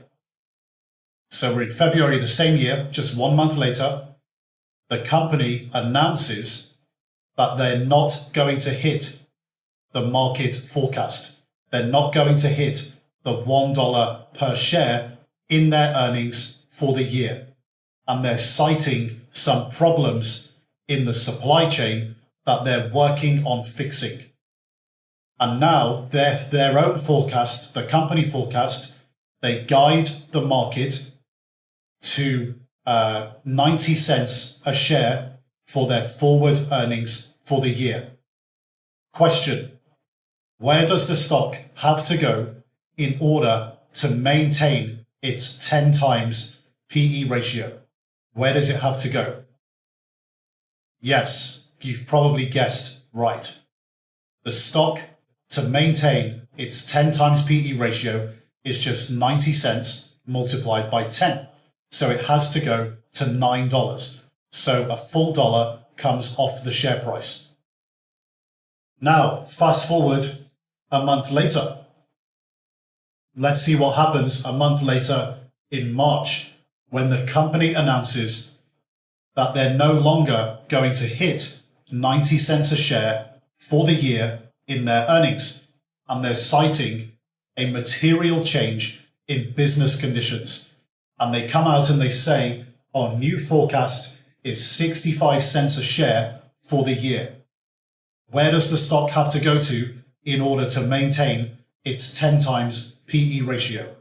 So we're in February the same year, just 1 month later, the company announces that they're not going to hit the market forecast. They're not going to hit the $1 per share in their earnings for the year. And they're citing some problems in the supply chain that they're working on fixing. And now their own forecast, the company forecast, they guide the market to 90 cents a share for their forward earnings for the year. Question: where does the stock have to go in order to maintain its 10 times PE ratio? Where does it have to go? Yes, you've probably guessed right. The stock, to maintain its 10 times PE ratio, is just 90 cents multiplied by 10. So it has to go to $9. So a full dollar comes off the share price. Now, fast forward a month later. Let's see what happens a month later in March when the company announces that they're no longer going to hit 90 cents a share for the year in their earnings. And they're citing a material change in business conditions. And they come out and they say our new forecast is 65 cents a share for the year. Where does the stock have to go to in order to maintain its 10 times PE ratio?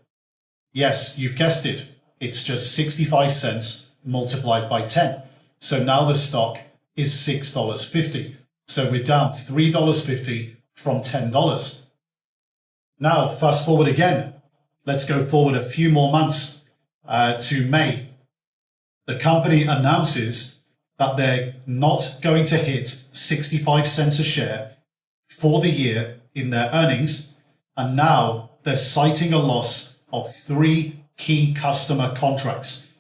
Yes, you've guessed it. It's just 65 cents multiplied by 10. So now the stock is $6.50. So we're down $3.50 from $10. Now, fast forward again. Let's go forward a few more months to May. The company announces that they're not going to hit 65 cents a share for the year in their earnings. And now they're citing a loss of 3 key customer contracts.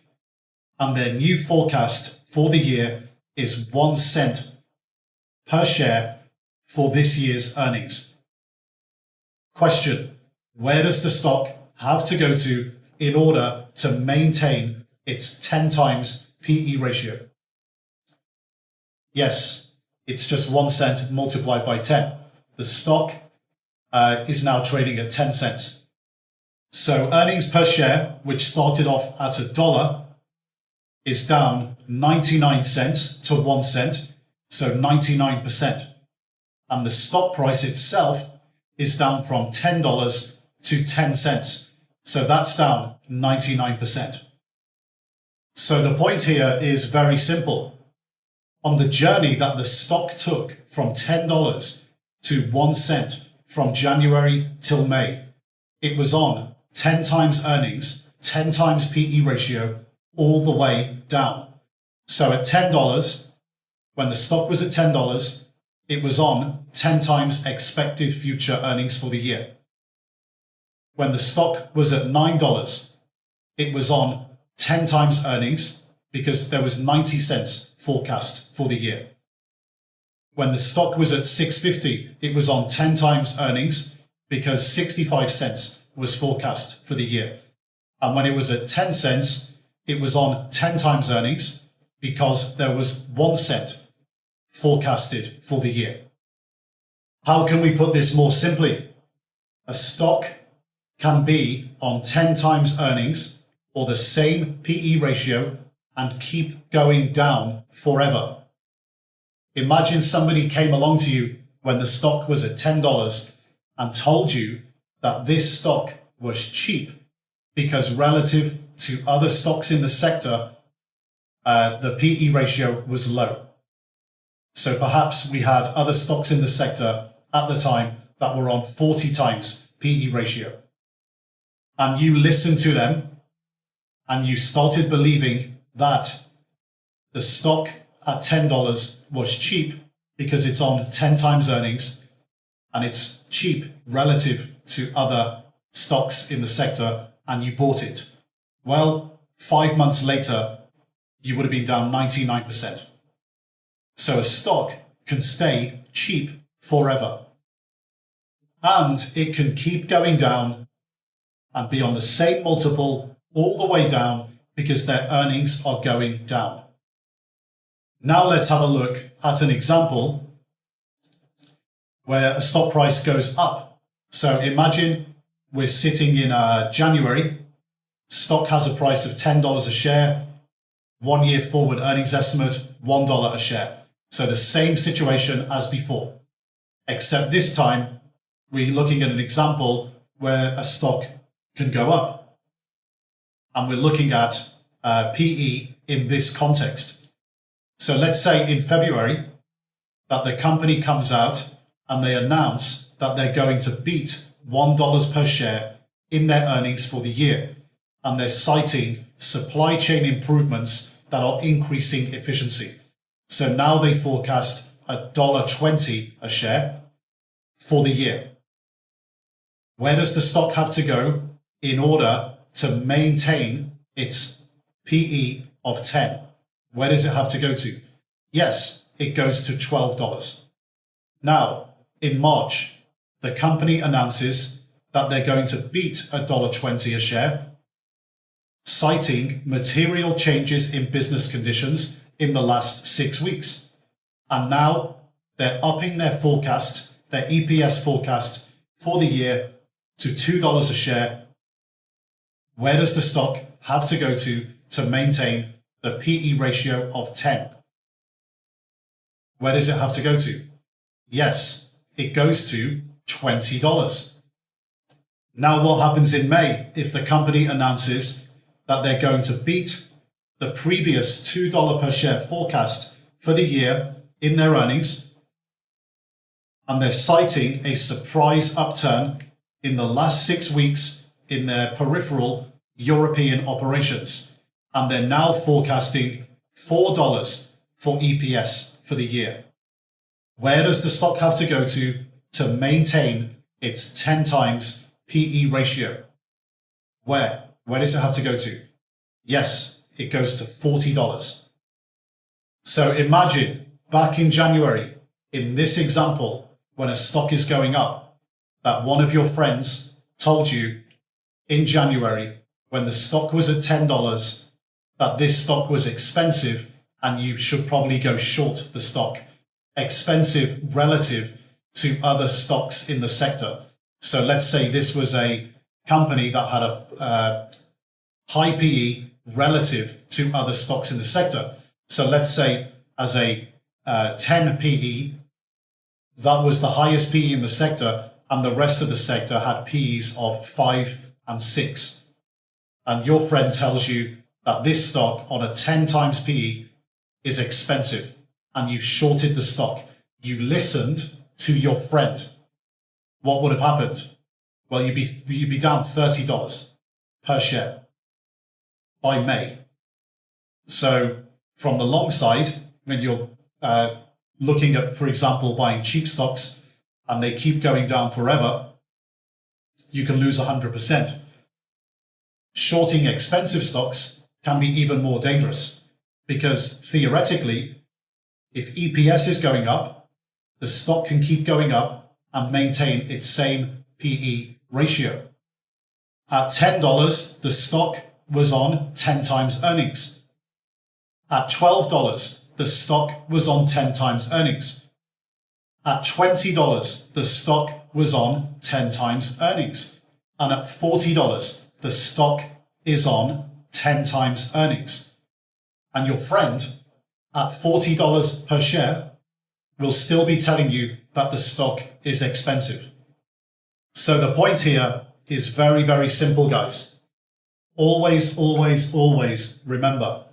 And their new forecast for the year is 1 cent per share for this year's earnings. Question: where does the stock have to go to in order to maintain its 10 times PE ratio? Yes, it's just 1 cent multiplied by 10. The stock is now trading at 10 cents. So earnings per share, which started off at $1, is down 99 cents to 1 cent, so 99%. And the stock price itself is down from $10 to 10 cents. So that's down 99%. So the point here is very simple. On the journey that the stock took from $10 to 1 cent from January till May, it was on 10 times earnings 10 times PE ratio all the way down. So at $10, when the stock was at $10, it was on 10 times expected future earnings for the year. When the stock was at $9, it was on 10 times earnings because there was 90 cents forecast for the year. When the stock was at $6.50, it was on 10 times earnings because 65 cents was forecast for the year. And when it was at 10 cents, it was on 10 times earnings because there was 1 cent forecasted for the year. How can we put this more simply? A stock can be on 10 times earnings or the same PE ratio and keep going down forever. Imagine somebody came along to you when the stock was at $10 and told you that this stock was cheap because relative to other stocks in the sector, the PE ratio was low. So perhaps we had other stocks in the sector at the time that were on 40 times PE ratio. And you listened to them and you started believing that the stock at $10 was cheap because it's on 10 times earnings and it's cheap relative to other stocks in the sector, and you bought it. Well, 5 months later, you would have been down 99%. So a stock can stay cheap forever. And it can keep going down and be on the same multiple all the way down because their earnings are going down. Now let's have a look at an example where a stock price goes up. So imagine we're sitting in January, stock has a price of $10 a share, 1 year forward earnings estimate, $1 a share. So the same situation as before, except this time we're looking at an example where a stock can go up. And we're looking at PE in this context. So let's say in February that the company comes out and they announce that they're going to beat $1 per share in their earnings for the year. And they're citing supply chain improvements that are increasing efficiency. So now they forecast $1.20 a share for the year. Where does the stock have to go in order to maintain its PE of 10? Where does it have to go to? Yes, it goes to $12. Now, in March, the company announces that they're going to beat $1.20 a share, citing material changes in business conditions in the last 6 weeks. And now they're upping their forecast, their EPS forecast for the year to $2 a share. Where does the stock have to go to maintain the PE ratio of 10? Where does it have to go to? Yes, it goes to $20. Now what happens in May if the company announces that they're going to beat the previous $2 per share forecast for the year in their earnings, and they're citing a surprise upturn in the last 6 weeks in their peripheral European operations, and they're now forecasting $4 for EPS for the year? Where does the stock have to go to maintain its 10 times PE ratio? Where does it have to go to? Yes, it goes to $40. So imagine back in January, in this example, when a stock is going up, that one of your friends told you in January, when the stock was at $10, that this stock was expensive and you should probably go short the stock. Expensive relative to other stocks in the sector. So let's say this was a company that had a high PE relative to other stocks in the sector. So let's say as a 10 PE, that was the highest PE in the sector, and the rest of the sector had PEs of 5 and 6. And your friend tells you that this stock on a 10 times PE is expensive, and you shorted the stock. You listened to your friend. What would have happened? Well, you'd be down $30 per share. by May. So from the long side, when you're looking at, for example, buying cheap stocks and they keep going down forever, you can lose 100%. Shorting expensive stocks can be even more dangerous because theoretically, if EPS is going up, the stock can keep going up and maintain its same PE ratio. At $10, the stock was on 10 times earnings. At $12, the stock was on 10 times earnings. At $20, the stock was on 10 times earnings. And at $40, the stock is on 10 times earnings. And your friend at $40 per share will still be telling you that the stock is expensive. So the point here is very, very simple, guys. Always, always, always remember,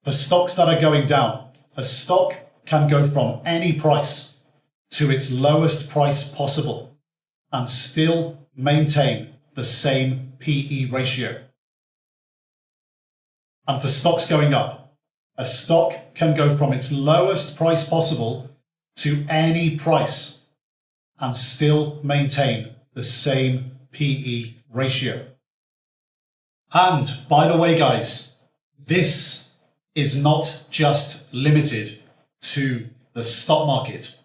for stocks that are going down, a stock can go from any price to its lowest price possible and still maintain the same PE ratio. And for stocks going up, a stock can go from its lowest price possible to any price and still maintain the same PE ratio. And by the way, guys, this is not just limited to the stock market.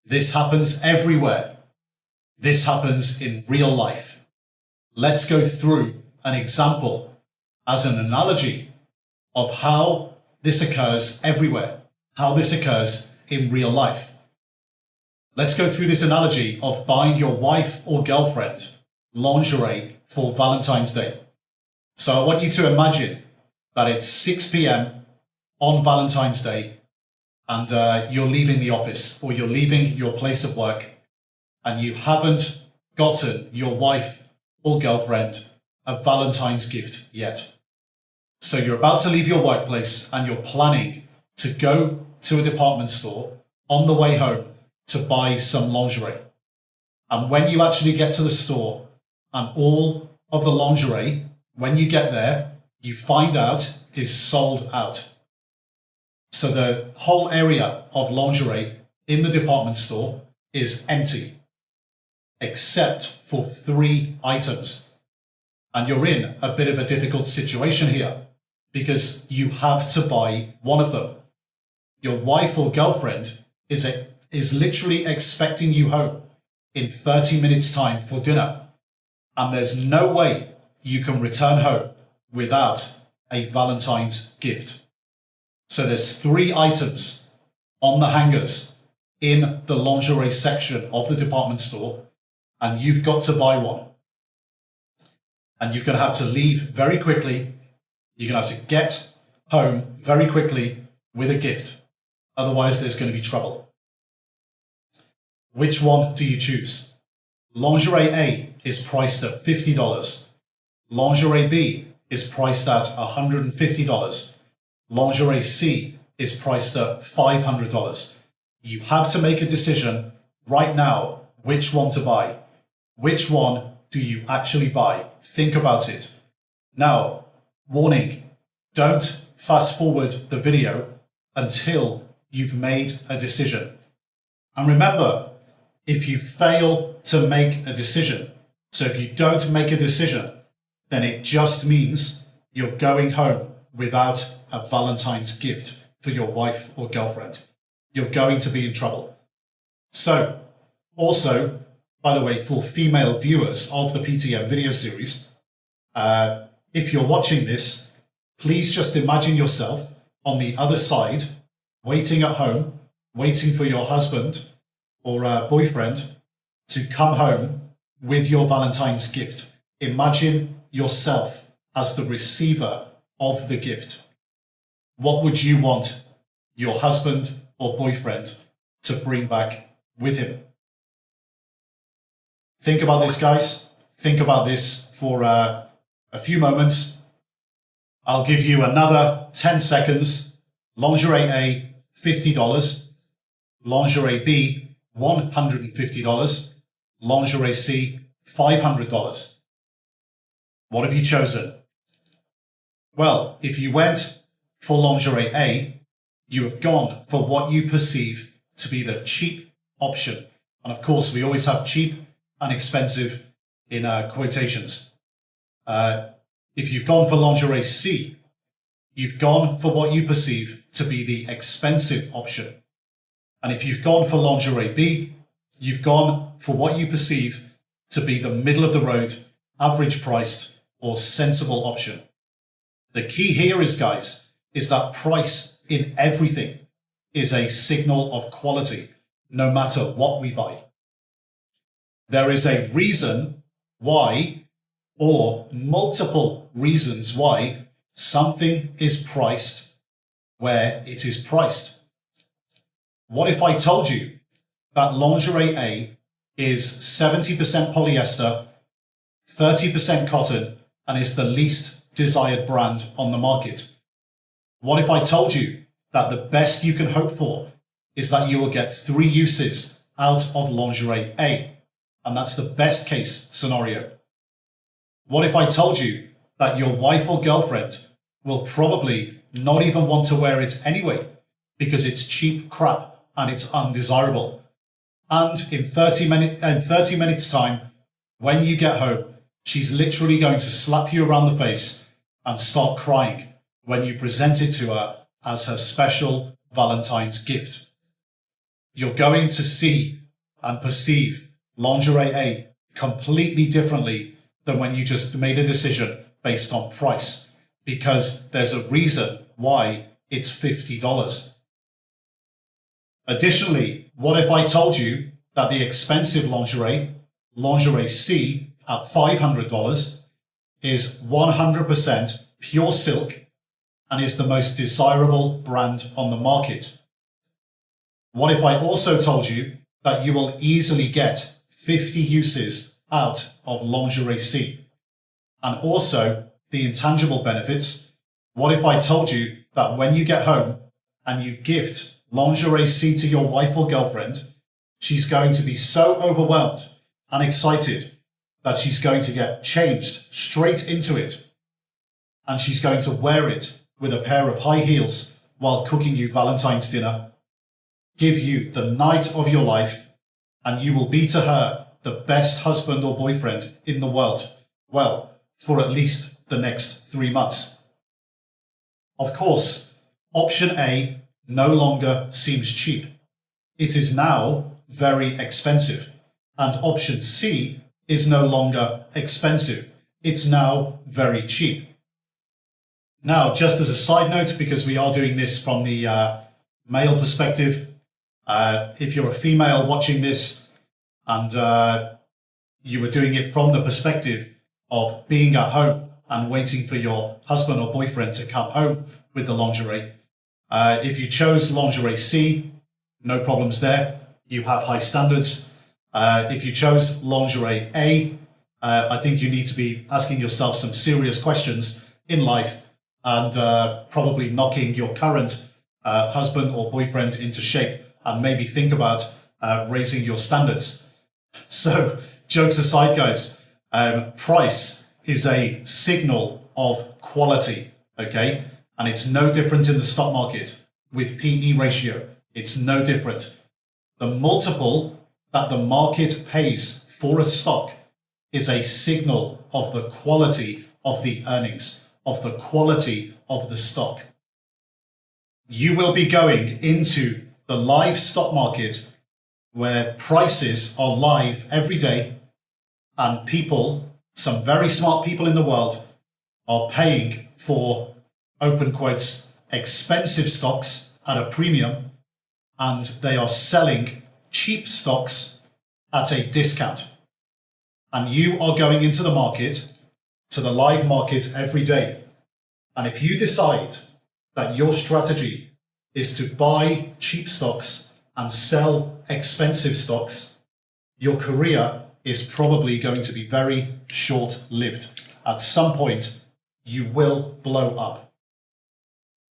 This happens everywhere. This happens in real life. Let's go through an example as an analogy of how this occurs everywhere, how this occurs in real life. Let's go through this analogy of buying your wife or girlfriend lingerie for Valentine's Day. So I want you to imagine that it's 6 p.m. on Valentine's Day and you're leaving the office or you're leaving your place of work and you haven't gotten your wife or girlfriend a Valentine's gift yet. So you're about to leave your workplace and you're planning to go to a department store on the way home to buy some lingerie. And when you actually get to the store and all of the lingerie, when you get there, you find out is sold out. So the whole area of lingerie in the department store is empty, except for 3 items. And you're in a bit of a difficult situation here because you have to buy one of them. Your wife or girlfriend is literally expecting you home in 30 minutes time for dinner. And there's no way you can return home without a Valentine's gift. So there's 3 items on the hangers in the lingerie section of the department store, and you've got to buy one. And you're going to have to leave very quickly. You're going to have to get home very quickly with a gift. Otherwise, there's going to be trouble. Which one do you choose? Lingerie A is priced at $50. Lingerie B is priced at $150. Lingerie C is priced at $500. You have to make a decision right now which one to buy. Which one do you actually buy? Think about it. Now, warning, don't fast forward the video until you've made a decision. And remember, if you fail to make a decision, so if you don't make a decision, then it just means you're going home without a Valentine's gift for your wife or girlfriend. You're going to be in trouble. So, also, by the way, for female viewers of the PTM video series, if you're watching this, please just imagine yourself on the other side, waiting at home, waiting for your husband or boyfriend to come home with your Valentine's gift. Imagine yourself as the receiver of the gift. What would you want your husband or boyfriend to bring back with him? Think about this, guys. Think about this for a few moments. I'll give you another 10 seconds. Lingerie A, $50. Lingerie B, $150. Lingerie C, $500. What have you chosen? Well, if you went for lingerie A, you have gone for what you perceive to be the cheap option. And of course, we always have cheap and expensive in quotations. If you've gone for lingerie C, you've gone for what you perceive to be the expensive option. And if you've gone for lingerie B, you've gone for what you perceive to be the middle of the road, average priced or sensible option. The key here is, guys, is that price in everything is a signal of quality, no matter what we buy. There is a reason why, or multiple reasons why, something is priced where it is priced. What if I told you that lingerie A is 70% polyester, 30% cotton, and is the least desired brand on the market? What if I told you that the best you can hope for is that you will get 3 uses out of lingerie A, and that's the best case scenario? What if I told you that your wife or girlfriend will probably not even want to wear it anyway because it's cheap crap and it's undesirable? And in 30 minutes time, when you get home, she's literally going to slap you around the face and start crying when you present it to her as her special Valentine's gift. You're going to see and perceive lingerie A completely differently than when you just made a decision based on price, because there's a reason why it's $50. Additionally, what if I told you that the expensive lingerie C at $500, is 100% pure silk and is the most desirable brand on the market? What if I also told you that you will easily get 50 uses out of lingerie C? And also the intangible benefits. What if I told you that when you get home and you gift lingerie C to your wife or girlfriend, she's going to be so overwhelmed and excited that she's going to get changed straight into it, and she's going to wear it with a pair of high heels while cooking you Valentine's dinner, give you the night of your life, and you will be to her the best husband or boyfriend in the world, well, for at least the next 3 months. Of course, option A no longer seems cheap. It is now very expensive. And option C is no longer expensive. It's now very cheap. Now, just as a side note, because we are doing this from the male perspective, if you're a female watching this and you were doing it from the perspective of being at home and waiting for your husband or boyfriend to come home with the lingerie, if you chose lingerie C, no problems there. You have high standards. If you chose lingerie A, I think you need to be asking yourself some serious questions in life and probably knocking your current husband or boyfriend into shape and maybe think about raising your standards. So, jokes aside, guys, price is a signal of quality, okay? And it's no different in the stock market with PE ratio. It's no different. The multiple that the market pays for a stock is a signal of the quality of the earnings, of the quality of the stock. You will be going into the live stock market where prices are live every day and people, some very smart people in the world, are paying for, open quotes, expensive stocks at a premium, and they are selling cheap stocks at a discount. And you are going into the market, to the live market every day. And if you decide that your strategy is to buy cheap stocks and sell expensive stocks, your career is probably going to be very short-lived. At some point, you will blow up.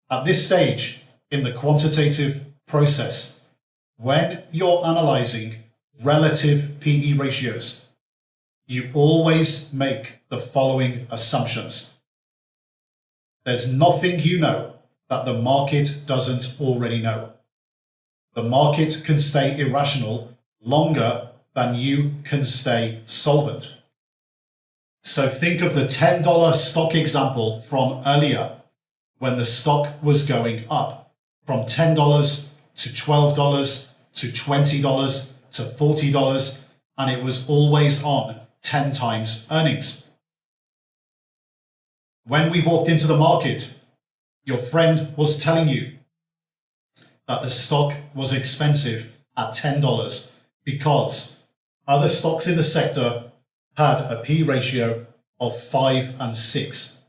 At this stage in the quantitative process, when you're analyzing relative PE ratios, you always make the following assumptions. There's nothing you know that the market doesn't already know. The market can stay irrational longer than you can stay solvent. So think of the $10 stock example from earlier when the stock was going up from $10 to $12 to $20 to $40, and it was always on 10 times earnings. When we walked into the market, your friend was telling you that the stock was expensive at $10 because other stocks in the sector had a P ratio of 5 and 6.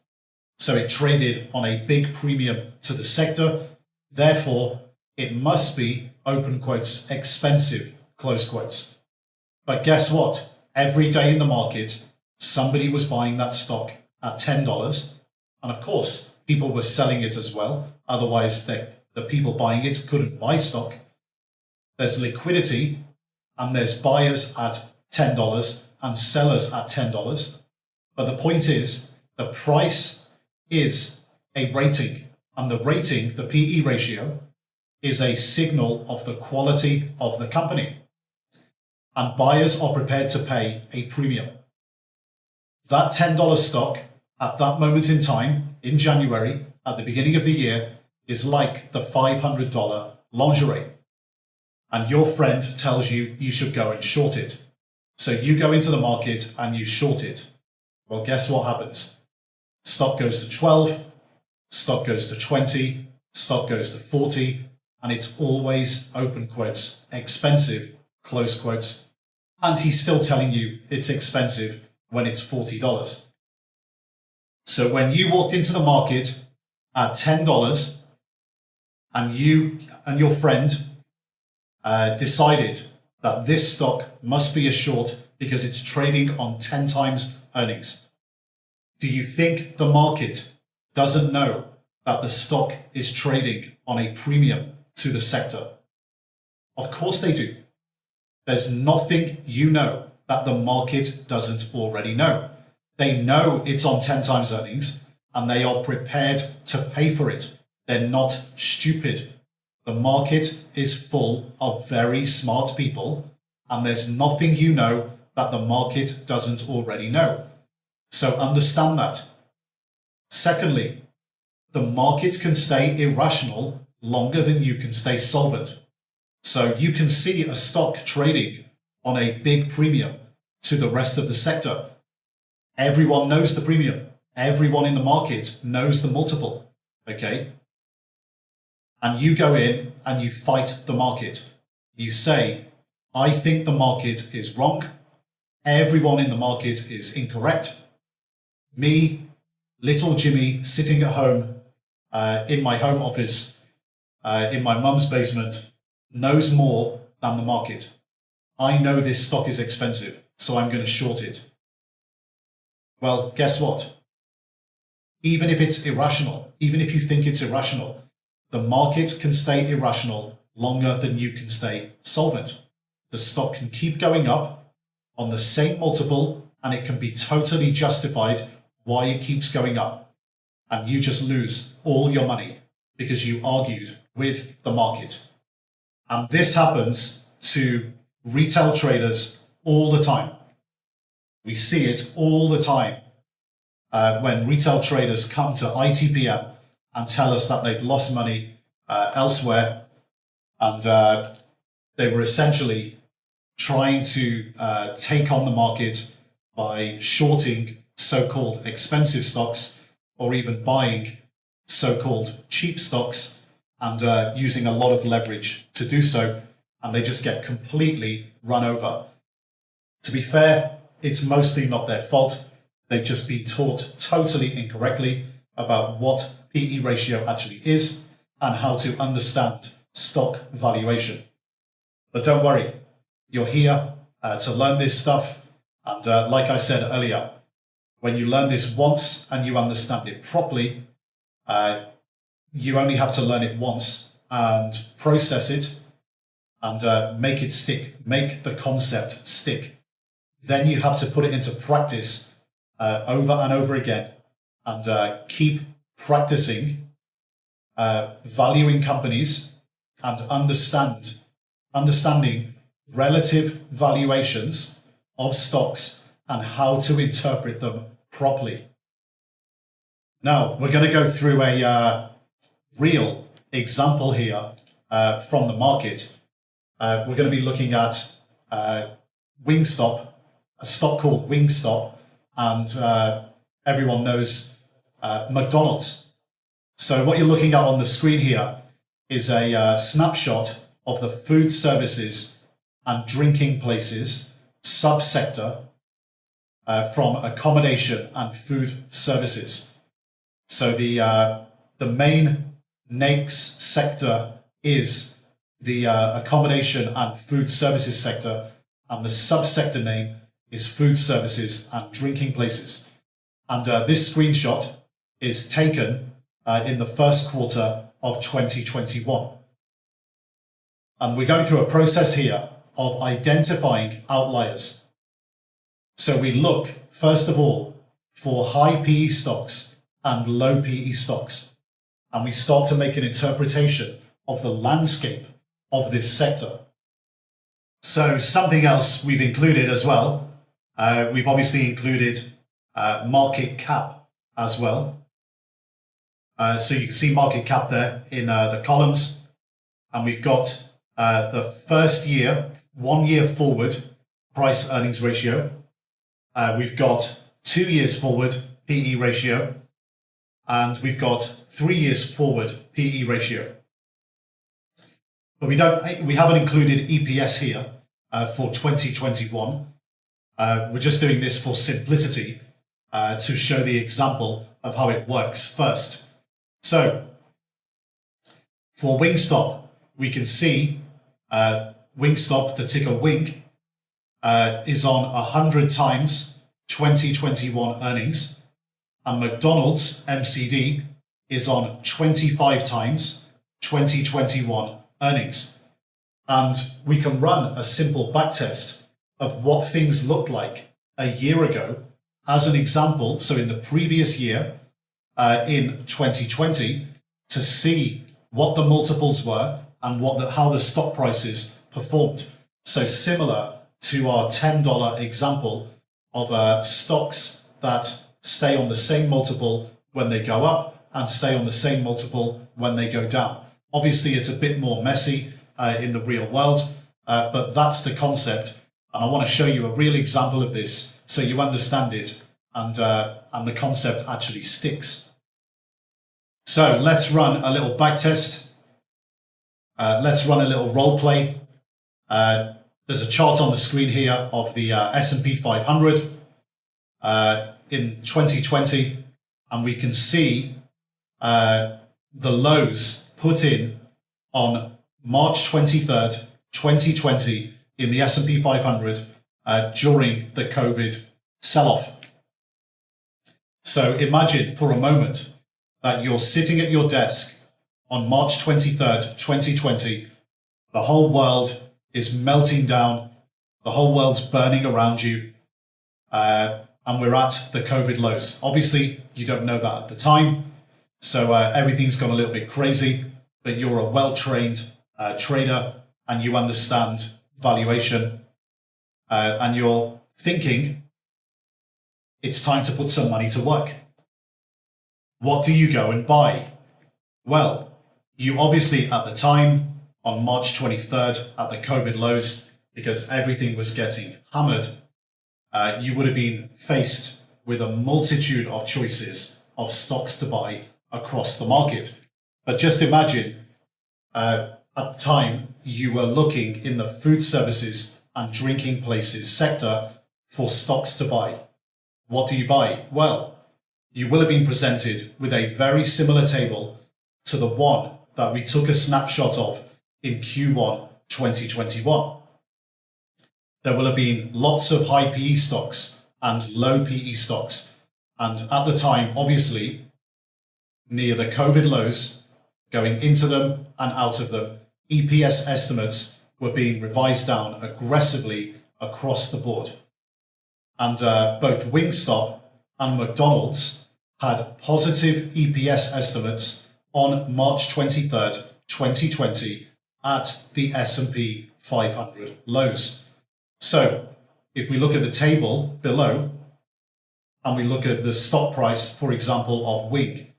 So it traded on a big premium to the sector. Therefore, it must be, open quotes, expensive, close quotes. But guess what? Every day in the market, somebody was buying that stock at $10. And of course, people were selling it as well. Otherwise, the people buying it couldn't buy stock. There's liquidity, and there's buyers at $10 and sellers at $10. But the point is, the price is a rating, and the rating, the PE ratio, is a signal of the quality of the company. And buyers are prepared to pay a premium. That $10 stock at that moment in time, in January, at the beginning of the year, is like the $500 lingerie. And your friend tells you you should go and short it. So you go into the market and you short it. Well, guess what happens? Stock goes to 12, stock goes to 20, stock goes to 40, and it's always, open quotes, expensive, close quotes. And he's still telling you it's expensive when it's $40. So when you walked into the market at $10 and you and your friend decided that this stock must be a short because it's trading on 10 times earnings, do you think the market doesn't know that the stock is trading on a premium to the sector? Of course they do. There's nothing you know that the market doesn't already know. They know it's on 10 times earnings and they are prepared to pay for it. They're not stupid. The market is full of very smart people, and there's nothing you know that the market doesn't already know. So understand that. Secondly, the market can stay irrational longer than you can stay solvent. So you can see a stock trading on a big premium to the rest of the sector. Everyone knows the premium. Everyone in the market knows the multiple. Okay? And you go in and you fight the market. You say, I think the market is wrong. Everyone in the market is incorrect. Me, little Jimmy, sitting at home in my home office, in my mum's basement, knows more than the market. I know this stock is expensive, so I'm going to short it. Well, guess what? Even if it's irrational, even if you think it's irrational, the market can stay irrational longer than you can stay solvent. The stock can keep going up on the same multiple, and it can be totally justified why it keeps going up. And you just lose all your money because you argued with the market. And this happens to retail traders all the time. We see it all the time when retail traders come to ITPM and tell us that they've lost money elsewhere, and they were essentially trying to take on the market by shorting so-called expensive stocks or even buying so-called cheap stocks and using a lot of leverage to do so, and they just get completely run over. To be fair, it's mostly not their fault. They've just been taught totally incorrectly about what PE ratio actually is and how to understand stock valuation. But don't worry, you're here to learn this stuff. And like I said earlier, when you learn this once and you understand it properly, you only have to learn it once and process it and make it stick, make the concept stick. Then you have to put it into practice over and over again and keep practicing valuing companies and understanding relative valuations of stocks and how to interpret them properly. Now, we're going to go through a real example here from the market. We're going to be looking at Wingstop, a stock called Wingstop, and everyone knows McDonald's. So what you're looking at on the screen here is a snapshot of the food services and drinking places subsector from accommodation and food services. So the main NAICS sector is the accommodation and food services sector, and the subsector name is food services and drinking places. And this screenshot is taken in the first quarter of 2021. And we're going through a process here of identifying outliers. So we look, first of all, for high PE stocks and low PE stocks. And we start to make an interpretation of the landscape of this sector. So something else we've included as well, we've obviously included market cap as well. So you can see market cap there in the columns, and we've got the first year, 1 year forward price earnings ratio. We've got 2 years forward PE ratio, and we've got 3 years forward PE ratio. But we haven't included EPS here for 2021. We're just doing this for simplicity to show the example of how it works first. So for Wingstop, we can see Wingstop, the ticker WING, is on 100 times 2021 earnings, and McDonald's MCD is on 25 times 2021 earnings. And we can run a simple backtest of what things looked like a year ago as an example. So in the previous year, in 2020, to see what the multiples were and how the stock prices performed. So similar to our $10 example of stocks that stay on the same multiple when they go up and stay on the same multiple when they go down. Obviously, it's a bit more messy in the real world, but that's the concept. And I want to show you a real example of this so you understand it and the concept actually sticks. So let's run a little back test. Let's run a little role play. There's a chart on the screen here of the S&P 500 in 2020, and we can see the lows put in on March 23rd, 2020 in the S&P 500 during the COVID sell-off. So imagine for a moment that you're sitting at your desk on March 23rd, 2020. The whole world is melting down. The whole world's burning around you. And we're at the COVID lows. Obviously, you don't know that at the time. So everything's gone a little bit crazy, but you're a well-trained trader and you understand valuation. And you're thinking, it's time to put some money to work. What do you go and buy? Well, you obviously at the time, on March 23rd, at the COVID lows, because everything was getting hammered, you would have been faced with a multitude of choices of stocks to buy across the market. But just imagine, at the time, you were looking in the food services and drinking places sector for stocks to buy. What do you buy? Well, you will have been presented with a very similar table to the one that we took a snapshot of in Q1 2021. There will have been lots of high PE stocks and low PE stocks. And at the time, obviously, near the COVID lows, going into them and out of them, EPS estimates were being revised down aggressively across the board. And both Wingstop and McDonald's had positive EPS estimates on March 23rd, 2020 at the S&P 500 lows. So if we look at the table below and we look at the stock price, for example, of Wing,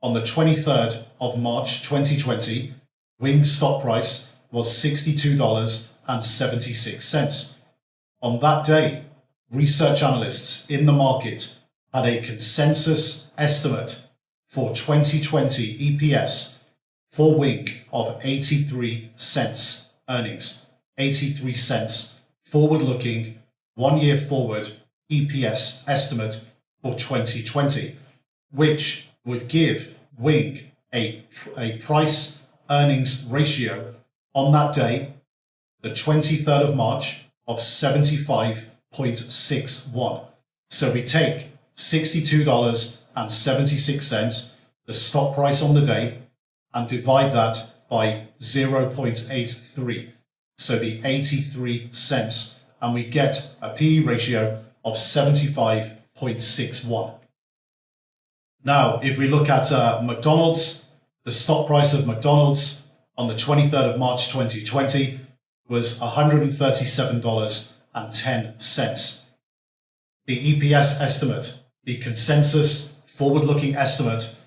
on the 23rd of March 2020, Wing's stock price was $62.76. On that day, research analysts in the market had a consensus estimate for 2020 EPS for Wing of 83 cents earnings. 83 cents forward-looking, 1 year forward EPS estimate for 2020, which would give Wing a price earnings ratio on that day, the 23rd of March, of 75.61. So we take $62.76, the stock price on the day, and divide that by 0.83. So the 83 cents, and we get a PE ratio of 75.61. Now, if we look at McDonald's, the stock price of McDonald's on the 23rd of March 2020 was $137.10. The EPS estimate, the consensus forward-looking estimate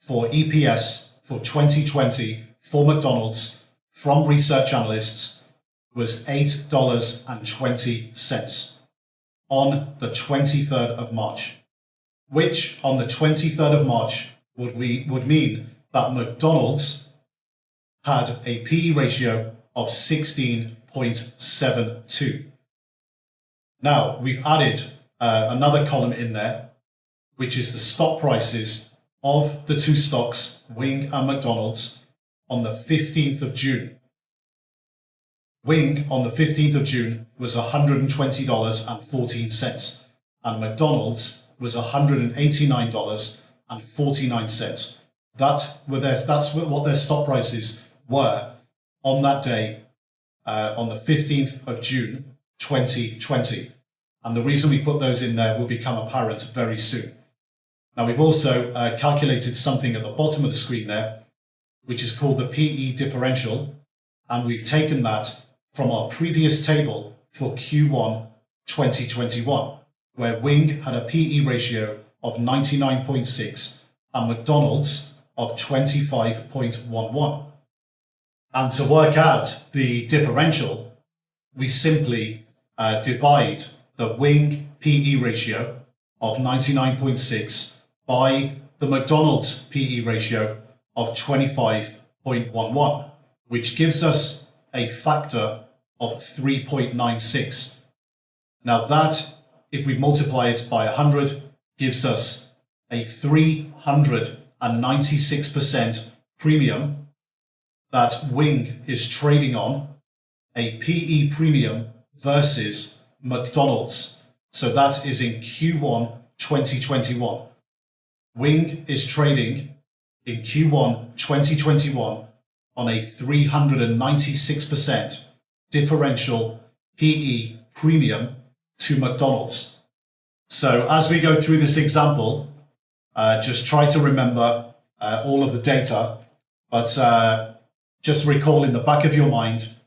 for EPS for 2020 for McDonald's from research analysts was $8.20 on the 23rd of March, which on the 23rd of March would mean that McDonald's had a PE ratio of 16.72. Now, we've added another column in there, which is the stock prices of the two stocks, Wing and McDonald's, on the 15th of June. Wing on the 15th of June was $120.14, and McDonald's was $189.49. That's what their stock prices were on that day, on the 15th of June, 2020. And the reason we put those in there will become apparent very soon. Now, we've also calculated something at the bottom of the screen there, which is called the PE differential. And we've taken that from our previous table for Q1 2021, where Wing had a PE ratio of 99.6 and McDonald's of 25.11. And to work out the differential, we simply divide the Wing PE ratio of 99.6 by the McDonald's PE ratio of 25.11, which gives us a factor of 3.96. Now that, if we multiply it by 100, gives us a 396% premium that Wing is trading on, a PE premium versus McDonald's. So that is in Q1 2021. Wing is trading in Q1 2021 on a 396% differential PE premium to McDonald's. So as we go through this example, just try to remember all of the data, but just recall in the back of your mind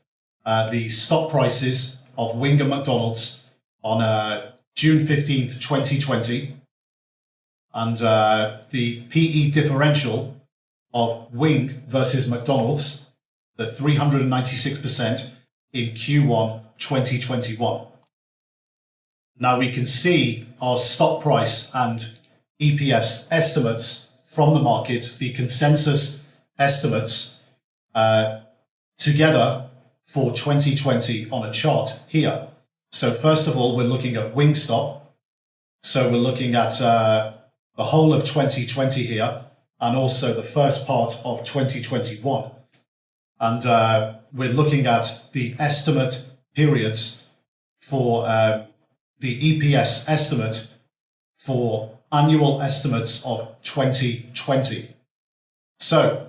the stock prices of Wing and McDonald's on June 15th, 2020, and the PE differential of Wing versus McDonald's, the 396% in Q1 2021. Now we can see our stock price and EPS estimates from the market, the consensus estimates together for 2020 on a chart here. So first of all, we're looking at Wing stock. So we're looking at the whole of 2020 here, and also the first part of 2021. And we're looking at the estimate periods for the EPS estimate for annual estimates of 2020. So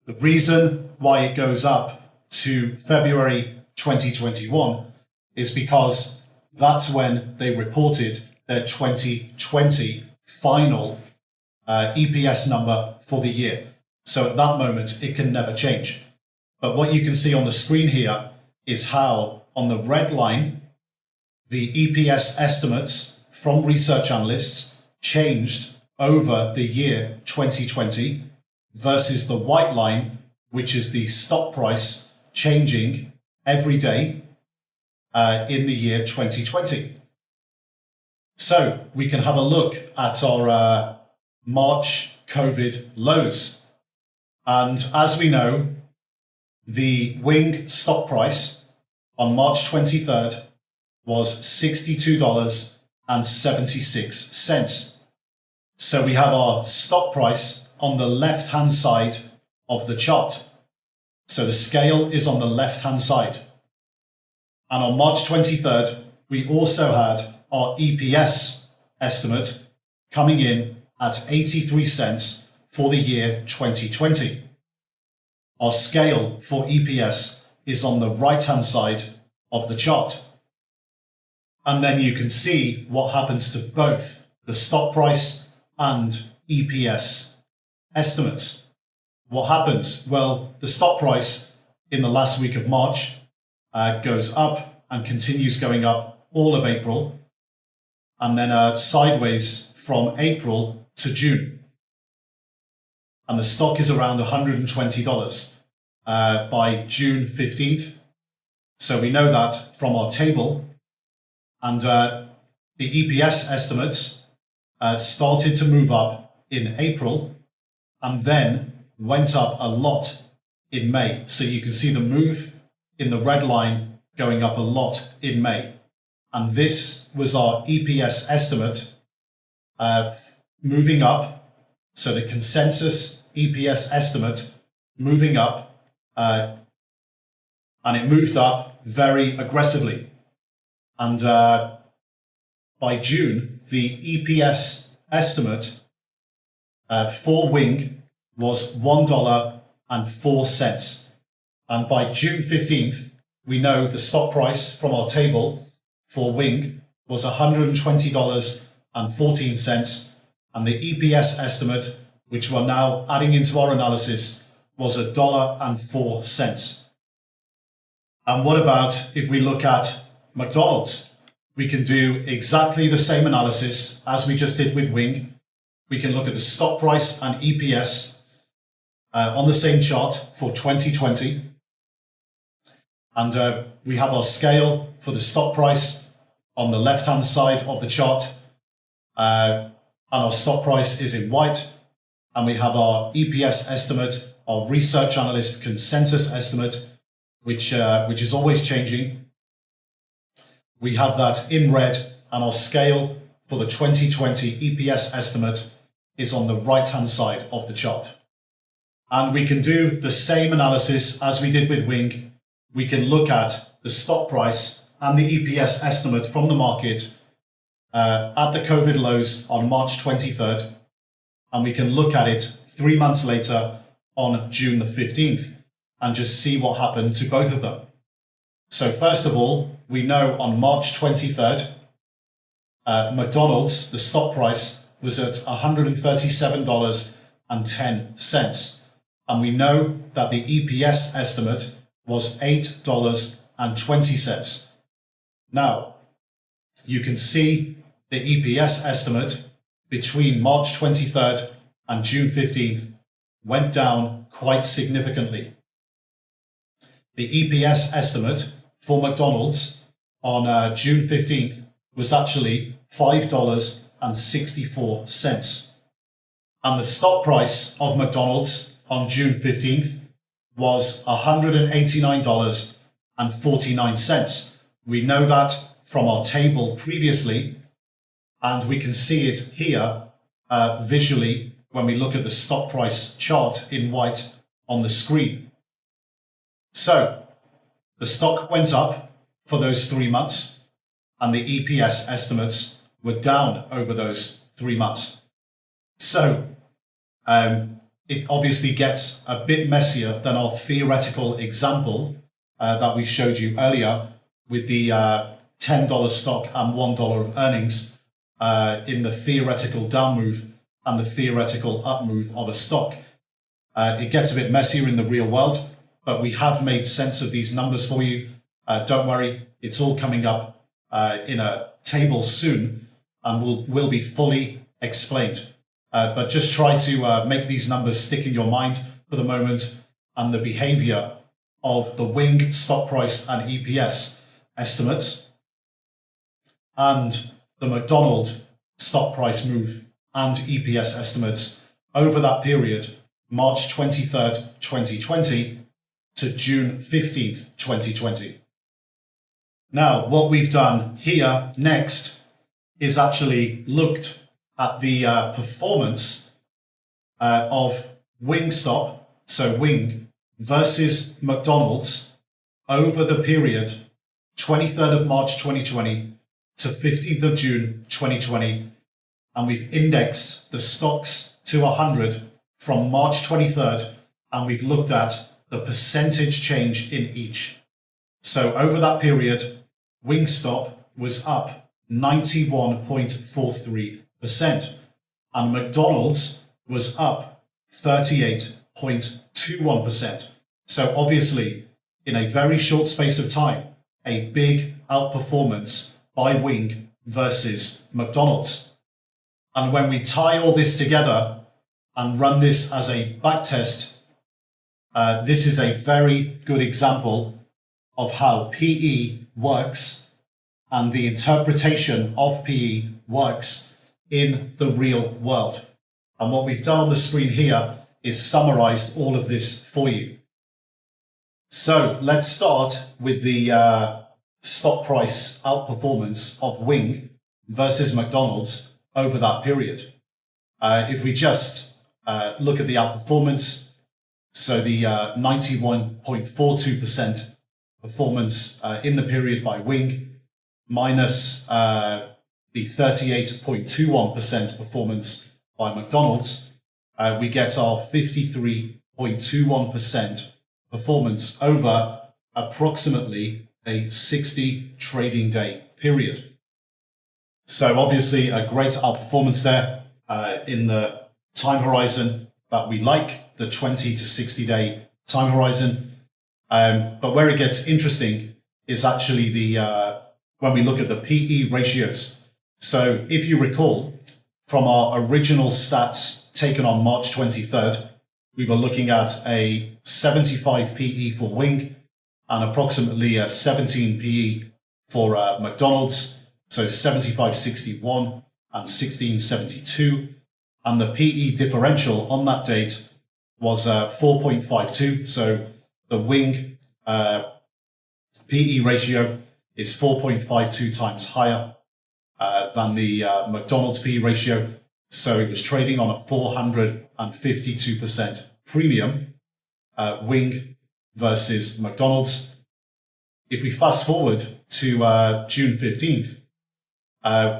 the reason why it goes up to February 2021 is because that's when they reported their 2020 final EPS number for the year. So at that moment, it can never change. But what you can see on the screen here is how on the red line, the EPS estimates from research analysts changed over the year 2020 versus the white line, which is the stock price changing every day in the year 2020. So we can have a look at our March COVID lows. And as we know, the Wing stock price on March 23rd was $62.76. So we have our stock price on the left-hand side of the chart. So the scale is on the left-hand side. And on March 23rd, we also had our EPS estimate coming in at 83 cents for the year 2020. Our scale for EPS is on the right-hand side of the chart. And then you can see what happens to both the stock price and EPS estimates. What happens? Well, the stock price in the last week of March goes up and continues going up all of April, and then sideways from April to June. And the stock is around $120 by June 15th. So we know that from our table. And the EPS estimates started to move up in April and then went up a lot in May. So you can see the move in the red line going up a lot in May. And this was our EPS estimate moving up. So the consensus EPS estimate moving up, and it moved up very aggressively. And by June, the EPS estimate for Wing was $1.04. And by June 15th, we know the stock price from our table for Wing was $120.14. And the EPS estimate, which we're now adding into our analysis, was $1.04. And what about if we look at McDonald's? We can do exactly the same analysis as we just did with Wing. We can look at the stock price and EPS on the same chart for 2020. And we have our scale for the stock price on the left-hand side of the chart. And our stock price is in white. And we have our EPS estimate, our research analyst consensus estimate, which is always changing. We have that in red, and our scale for the 2020 EPS estimate is on the right-hand side of the chart. And we can do the same analysis as we did with Wing. We can look at the stock price and the EPS estimate from the market at the COVID lows on March 23rd. And we can look at it 3 months later on June the 15th and just see what happened to both of them. So first of all, we know on March 23rd, McDonald's, the stock price was at $137.10. And we know that the EPS estimate was $8.20. Now, you can see the EPS estimate between March 23rd and June 15th went down quite significantly. The EPS estimate for McDonald's on June 15th was actually $5.64. And the stock price of McDonald's on June 15th was $189.49. We know that from our table previously, and we can see it here visually when we look at the stock price chart in white on the screen. So the stock went up for those 3 months, and the EPS estimates were down over those 3 months. So it obviously gets a bit messier than our theoretical example that we showed you earlier with the $10 stock and $1 of earnings in the theoretical down move and the theoretical up move of a stock. It gets a bit messier in the real world, but we have made sense of these numbers for you. Don't worry, it's all coming up in a table soon and will be fully explained. But just try to make these numbers stick in your mind for the moment, and the behavior of the Wing stock price and EPS estimates and the McDonald's stock price move and EPS estimates over that period, March 23rd, 2020 to June 15th, 2020. Now, what we've done here next is actually looked at the performance of Wingstop, so Wing, versus McDonald's over the period 23rd of March 2020 to 15th of June 2020. And we've indexed the stocks to 100 from March 23rd, and we've looked at the percentage change in each. So over that period, Wingstop was up 91.43%, and McDonald's was up 38.21%. So obviously, in a very short space of time, a big outperformance by Wing versus McDonald's. And when we tie all this together and run this as a backtest, this is a very good example of how PE works and the interpretation of PE works in the real world. And what we've done on the screen here is summarized all of this for you. So let's start with the stock price outperformance of Wing versus McDonald's over that period. If we just look at the outperformance, so the 91.42% performance in the period by Wing minus the 38.21% performance by McDonald's, we get our 53.21% performance over approximately a 60 trading day period. So obviously a great outperformance there in the time horizon that we like, the 20 to 60 day time horizon. But where it gets interesting is actually when we look at the PE ratios. So if you recall from our original stats taken on March 23rd, we were looking at a 75 PE for Wing and approximately a 17 PE for McDonald's. So 75.61 and 16.72. And the PE differential on that date was 4.52. So the Wing PE ratio is 4.52 times higher than the McDonald's PE ratio. So it was trading on a 452% premium, Wing versus McDonald's. If we fast forward to June 15th,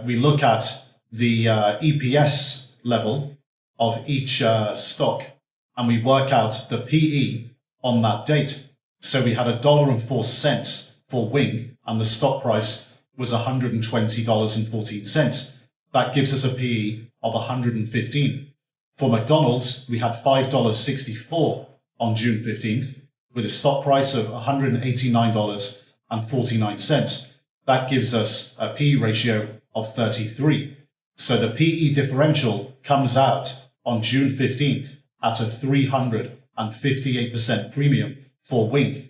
we look at the EPS level of each stock and we work out the PE on that date. So we had $1.04 for Wing and the stock price was $120.14. That gives us a PE of 115. For McDonald's, we had $5.64 on June 15th with a stock price of $189.49. That gives us a PE ratio of 33. So the PE differential comes out on June 15th at a 358% premium for Wing.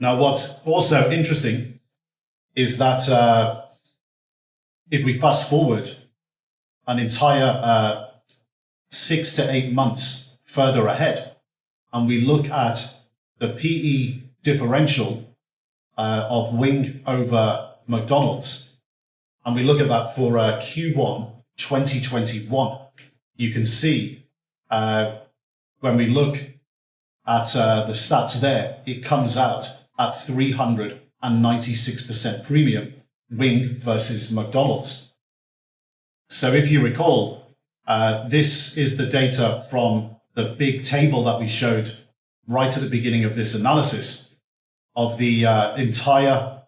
Now, what's also interesting is that if we fast forward an entire 6 to 8 months further ahead, and we look at the PE differential of Wing over McDonald's, and we look at that for Q1 2021, you can see when we look at the stats there, it comes out at 396% premium, Wing versus McDonald's. So if you recall, this is the data from the big table that we showed right at the beginning of this analysis of the entire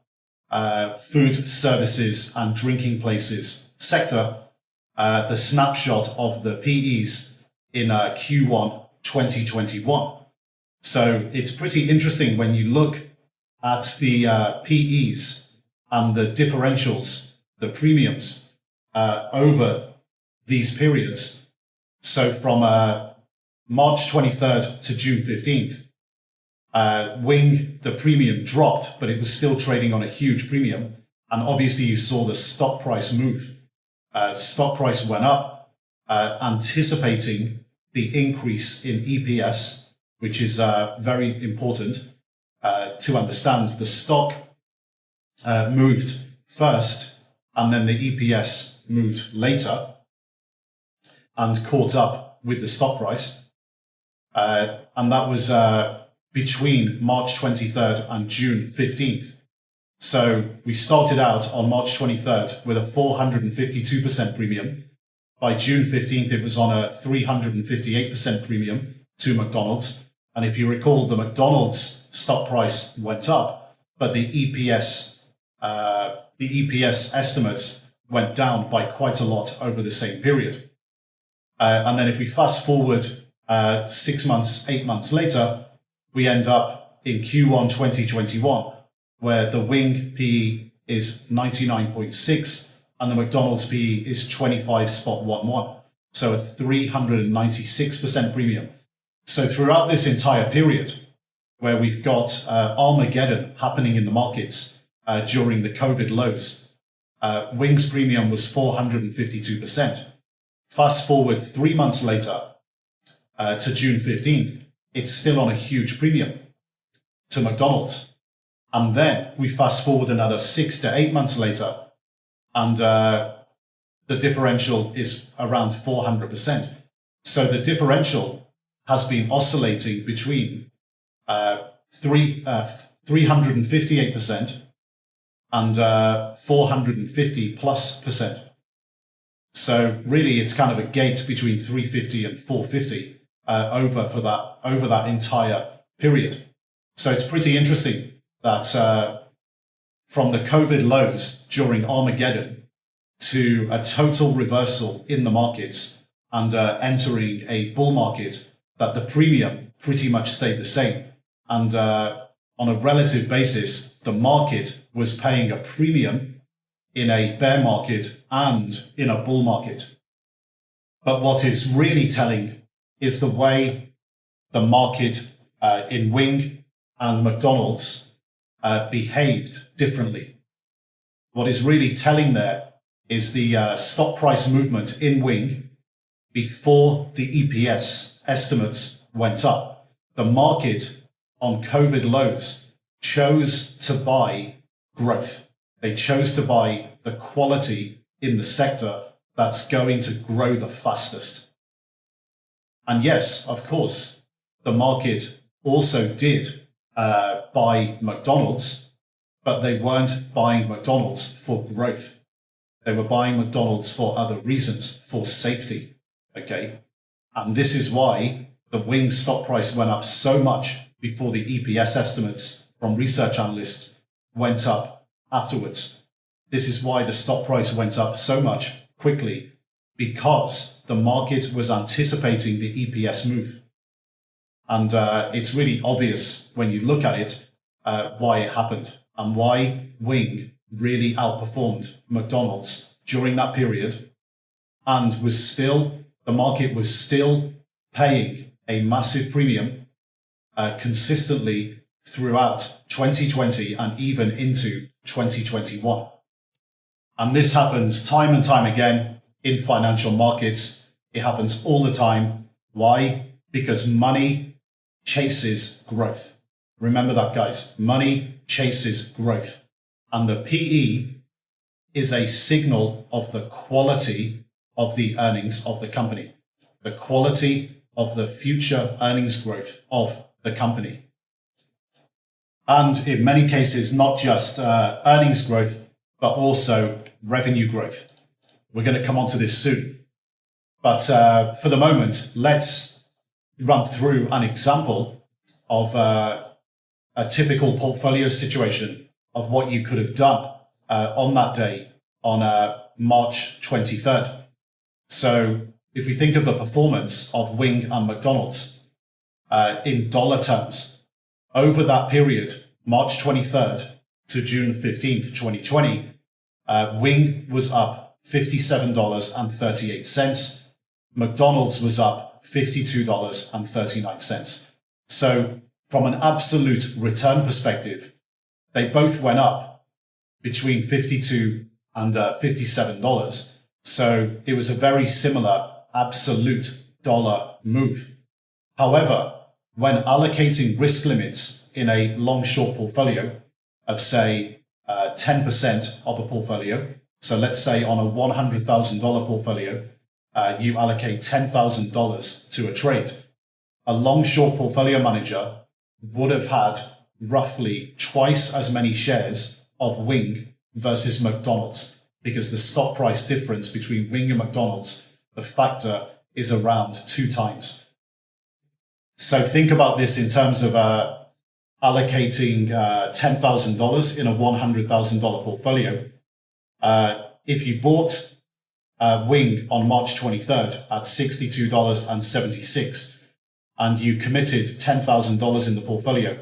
food services and drinking places sector the snapshot of the PEs in Q1 2021. So it's pretty interesting when you look at the PEs and the differentials, the premiums over these periods. So from March 23rd to June 15th, Wing, the premium dropped, but it was still trading on a huge premium. And obviously you saw the stock price move. Stock price went up, anticipating the increase in EPS, which is very important to understand. The stock moved first, and then the EPS moved later and caught up with the stock price. And that was between March 23rd and June 15th. So we started out on March 23rd with a 452% premium. By June 15th, it was on a 358% premium to McDonald's. And if you recall, the McDonald's stock price went up, but the EPS estimates went down by quite a lot over the same period. And then if we fast forward 6 months, 8 months later, we end up in Q1 2021, where the Wing PE is 99.6 and the McDonald's PE is 25.11. So a 396% premium. So throughout this entire period, where we've got Armageddon happening in the markets during the COVID lows, Wing's premium was 452%. Fast forward 3 months later to June 15th, it's still on a huge premium to McDonald's. And then we fast forward another 6 to 8 months later, and the differential is around 400%. So the differential has been oscillating between 358% and 450+%. So really, it's kind of a gate between 350 and 450 over that entire period. So it's pretty interesting that from the COVID lows during Armageddon to a total reversal in the markets and entering a bull market, that the premium pretty much stayed the same. And on a relative basis, the market was paying a premium in a bear market and in a bull market. But what is really telling is the way the market in Wing and McDonald's behaved differently. What is really telling there is the stock price movement in Wing before the EPS estimates went up. The market on COVID lows chose to buy growth. They chose to buy the quality in the sector that's going to grow the fastest. And yes, of course, the market also did buy McDonald's, but they weren't buying McDonald's for growth. They were buying McDonald's for other reasons, for safety. Okay. And this is why the Wing stock price went up so much before the EPS estimates from research analysts went up afterwards. This is why the stock price went up so much quickly, because the market was anticipating the EPS move. And it's really obvious when you look at it why it happened and why Wing really outperformed McDonald's during that period, and the market was still paying a massive premium consistently throughout 2020 and even into 2021. And this happens time and time again in financial markets. It happens all the time. Why? Because money chases growth. Remember that, guys. Money chases growth. And the PE is a signal of the quality of the earnings of the company, the quality of the future earnings growth of the company. And in many cases, not just earnings growth, but also revenue growth. We're going to come on to this soon. But for the moment, let's run through an example of a typical portfolio situation of what you could have done on that day on March 23rd. So if we think of the performance of Wing and McDonald's in dollar terms, over that period, March 23rd to June 15th, 2020, Wing was up $57.38. McDonald's was up $52.39. So from an absolute return perspective, they both went up between $52 and $57. So it was a very similar absolute dollar move. However, when allocating risk limits in a long-short portfolio of, say, 10% of a portfolio, so let's say on a $100,000 portfolio, you allocate $10,000 to a trade, a long-short portfolio manager would have had roughly twice as many shares of Wing versus McDonald's, because the stock price difference between Wing and McDonald's, the factor is around 2 times. So think about this in terms of allocating $10,000 in a $100,000 portfolio. If you bought Wing on March 23rd at $62.76 and you committed $10,000 in the portfolio,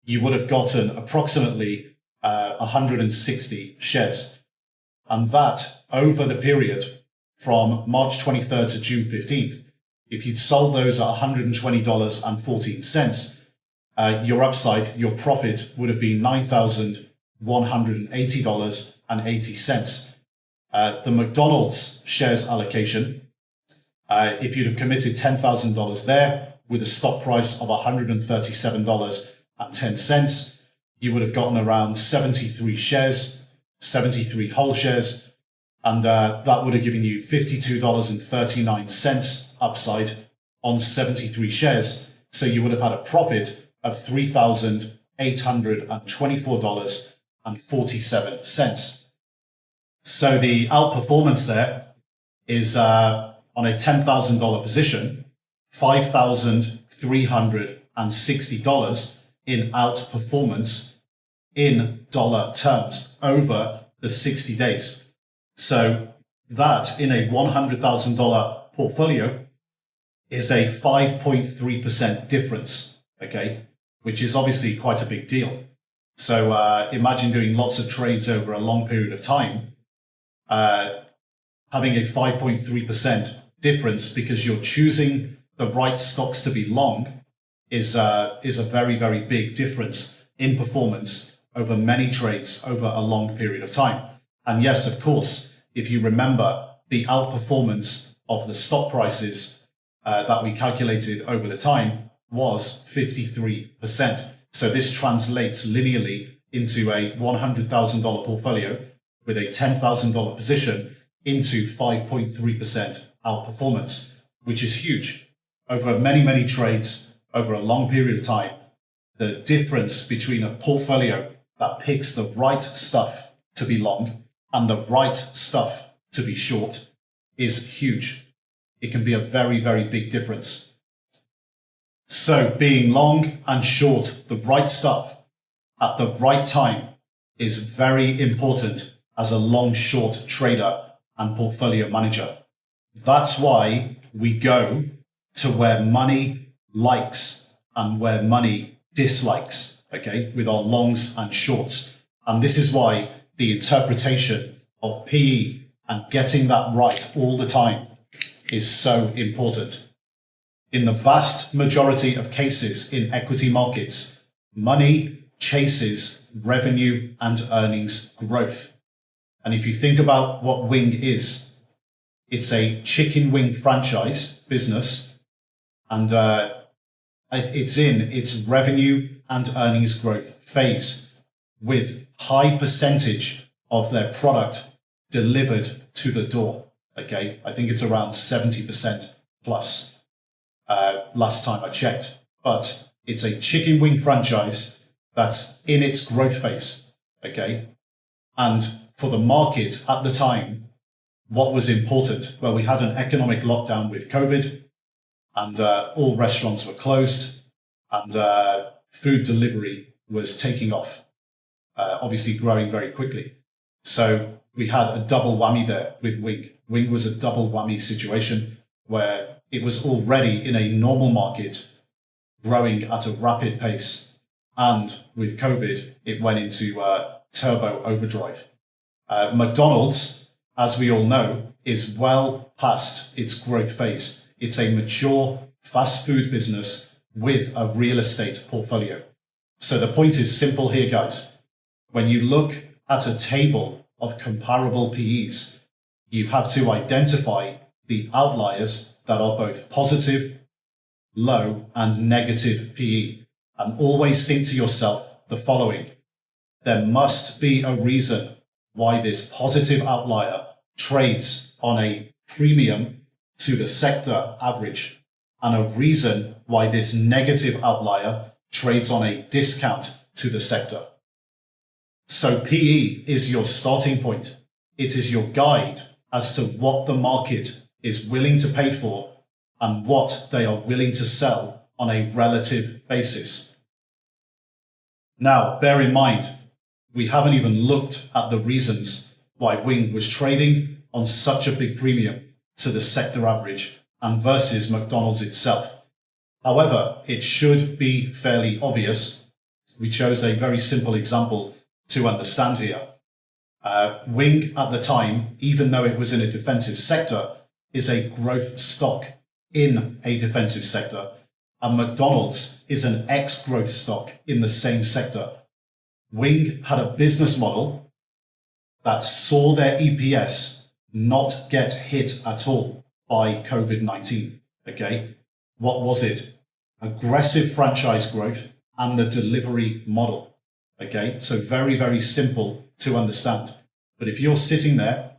you would have gotten approximately 160 shares. And that over the period from March 23rd to June 15th, if you'd sold those at $120.14, your upside, your profit would have been $9,180.80. The McDonald's shares allocation, if you'd have committed $10,000 there with a stock price of $137.10, you would have gotten around 73 shares, 73 whole shares, and that would have given you $52.39 upside on 73 shares. So you would have had a profit of $3,824.47. So the outperformance there is on a $10,000 position, $5,360 in outperformance in dollar terms over the 60 days. So that in a $100,000 portfolio is a 5.3% difference, okay, which is obviously quite a big deal. So imagine doing lots of trades over a long period of time, having a 5.3% difference because you're choosing the right stocks to be long is a very, very big difference in performance over many trades over a long period of time. And yes, of course, if you remember, the outperformance of the stock prices that we calculated over the time was 53%. So this translates linearly into a $100,000 portfolio with a $10,000 position into 5.3% outperformance, which is huge. Over many, many trades, over a long period of time, the difference between a portfolio that picks the right stuff to be long and the right stuff to be short is huge. It can be a very, very big difference. So being long and short the right stuff at the right time is very important as a long-short trader and portfolio manager. That's why we go to where money likes and where money dislikes, okay, with our longs and shorts. And this is why the interpretation of PE and getting that right all the time is so important. In the vast majority of cases in equity markets, money chases revenue and earnings growth. And if you think about what Wing is, it's a chicken wing franchise business, and it's in its revenue and earnings growth phase with high percentage of their product delivered to the door. Okay, I think it's around 70% plus last time I checked, but it's a chicken wing franchise that's in its growth phase. Okay, and for the market at the time, what was important? Well, we had an economic lockdown with COVID, and all restaurants were closed, and food delivery was taking off, obviously growing very quickly. So we had a double whammy there with Wing. Wing was a double whammy situation where it was already in a normal market, growing at a rapid pace. And with COVID, it went into turbo overdrive. McDonald's, as we all know, is well past its growth phase. It's a mature fast food business with a real estate portfolio. So the point is simple here, guys. When you look at a table of comparable PEs, you have to identify the outliers that are both positive, low, and negative PE. And always think to yourself the following. There must be a reason why this positive outlier trades on a premium to the sector average, and a reason why this negative outlier trades on a discount to the sector. So PE is your starting point. It is your guide as to what the market is willing to pay for and what they are willing to sell on a relative basis. Now, bear in mind, we haven't even looked at the reasons why Wing was trading on such a big premium to the sector average and versus McDonald's itself. However, it should be fairly obvious. We chose a very simple example to understand here. Wing at the time, even though it was in a defensive sector, is a growth stock in a defensive sector, and McDonald's is an ex-growth stock in the same sector. Wing had a business model that saw their EPS not get hit at all by COVID-19. Okay, what was it? Aggressive franchise growth and the delivery model. Okay, so very, very simple to understand. But if you're sitting there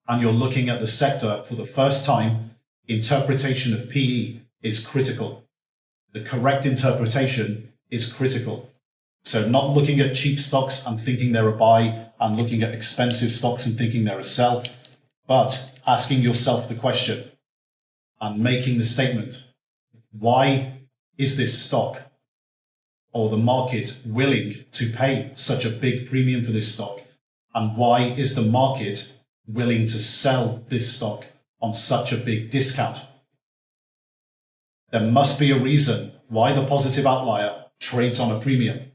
and you're looking at the sector for the first time, interpretation of PE is critical. The correct interpretation is critical. So not looking at cheap stocks and thinking they're a buy, and looking at expensive stocks and thinking they're a sell, but asking yourself the question and making the statement, why is this stock or the market willing to pay such a big premium for this stock? And why is the market willing to sell this stock on such a big discount? There must be a reason why the positive outlier trades on a premium.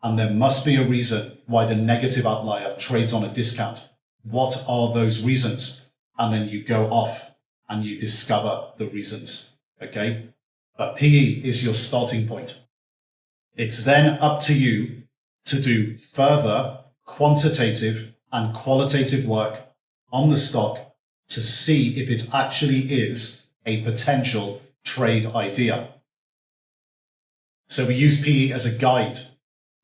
And there must be a reason why the negative outlier trades on a discount. What are those reasons? And then you go off and you discover the reasons. Okay? But PE is your starting point. It's then up to you to do further quantitative and qualitative work on the stock to see if it actually is a potential trade idea. So we use PE as a guide,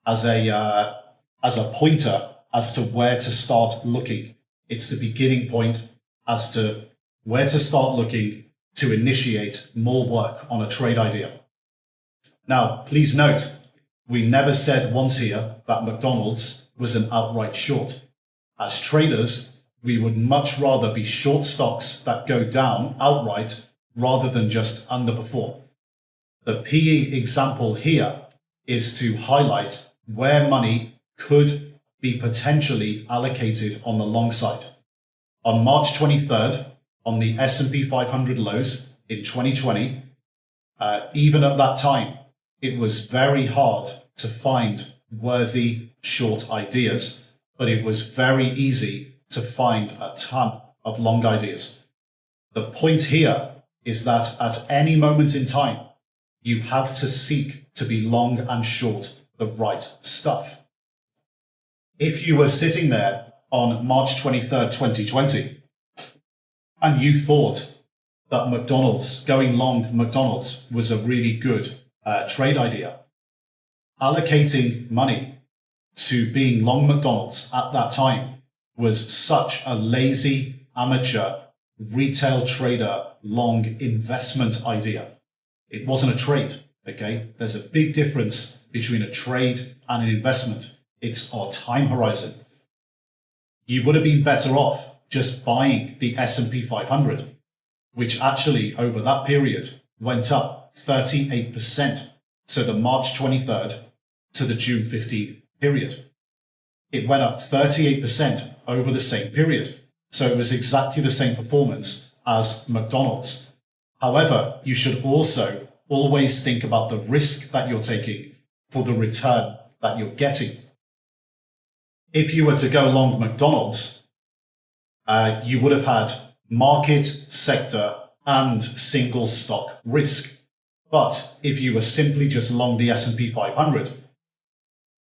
as a pointer as to where to start looking. It's the beginning point as to where to start looking to initiate more work on a trade idea. Now, please note, we never said once here that McDonald's was an outright short. As traders, we would much rather be short stocks that go down outright rather than just underperform. The PE example here is to highlight where money could be potentially allocated on the long side. On March 23rd, on the S&P 500 lows in 2020, even at that time, it was very hard to find worthy short ideas, but it was very easy to find a ton of long ideas. The point here is that at any moment in time, you have to seek to be long and short the right stuff. If you were sitting there on March 23rd, 2020, and you thought that McDonald's, going long McDonald's was a really good trade idea, allocating money to being long McDonald's at that time was such a lazy, amateur, retail trader, long investment idea. It wasn't a trade, okay? There's a big difference between a trade and an investment. It's our time horizon. You would have been better off just buying the S&P 500, which actually over that period went up 38%. So the March 23rd to the June 15th period. it went up 38% over the same period. So it was exactly the same performance as McDonald's. However, you should also always think about the risk that you're taking for the return that you're getting. If you were to go long McDonald's, you would have had market, sector, and single stock risk. But if you were simply just long the S&P 500,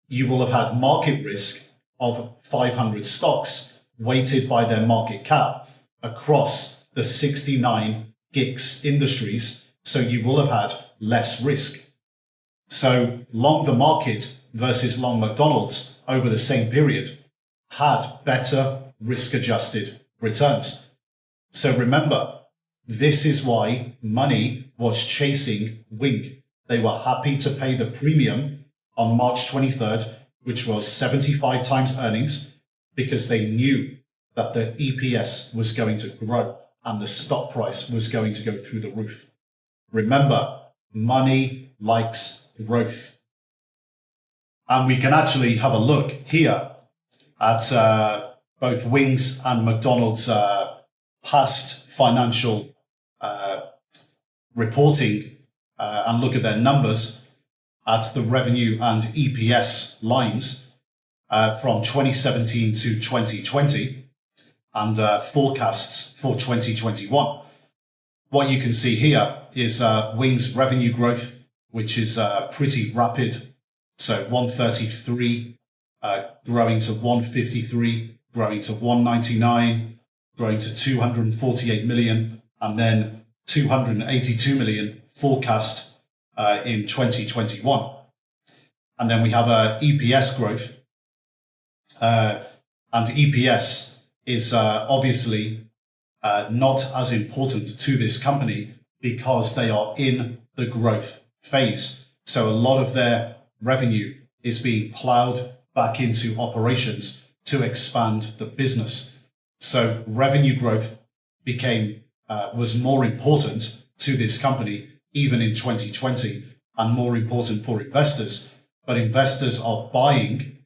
you will have had market risk of 500 stocks weighted by their market cap across the 69 GICS industries. So you will have had less risk. So long the market versus long McDonald's over the same period had better risk-adjusted returns. So remember, this is why money was chasing Wing. They were happy to pay the premium on March 23rd, which was 75 times earnings, because they knew that the EPS was going to grow and the stock price was going to go through the roof. Remember, money likes growth. And we can actually have a look here at both Wings and McDonald's past financial reporting and look at their numbers at the revenue and EPS lines from 2017 to 2020 and forecasts for 2021. What you can see here is Wings revenue growth, which is pretty rapid. So 133 growing to 153, growing to 199, growing to 248 million, and then 282 million forecast in 2021. And then we have EPS growth. And EPS is obviously not as important to this company because they are in the growth phase. So a lot of their revenue is being plowed back into operations to expand the business. So revenue growth was more important to this company even in 2020 and more important for investors. But investors are buying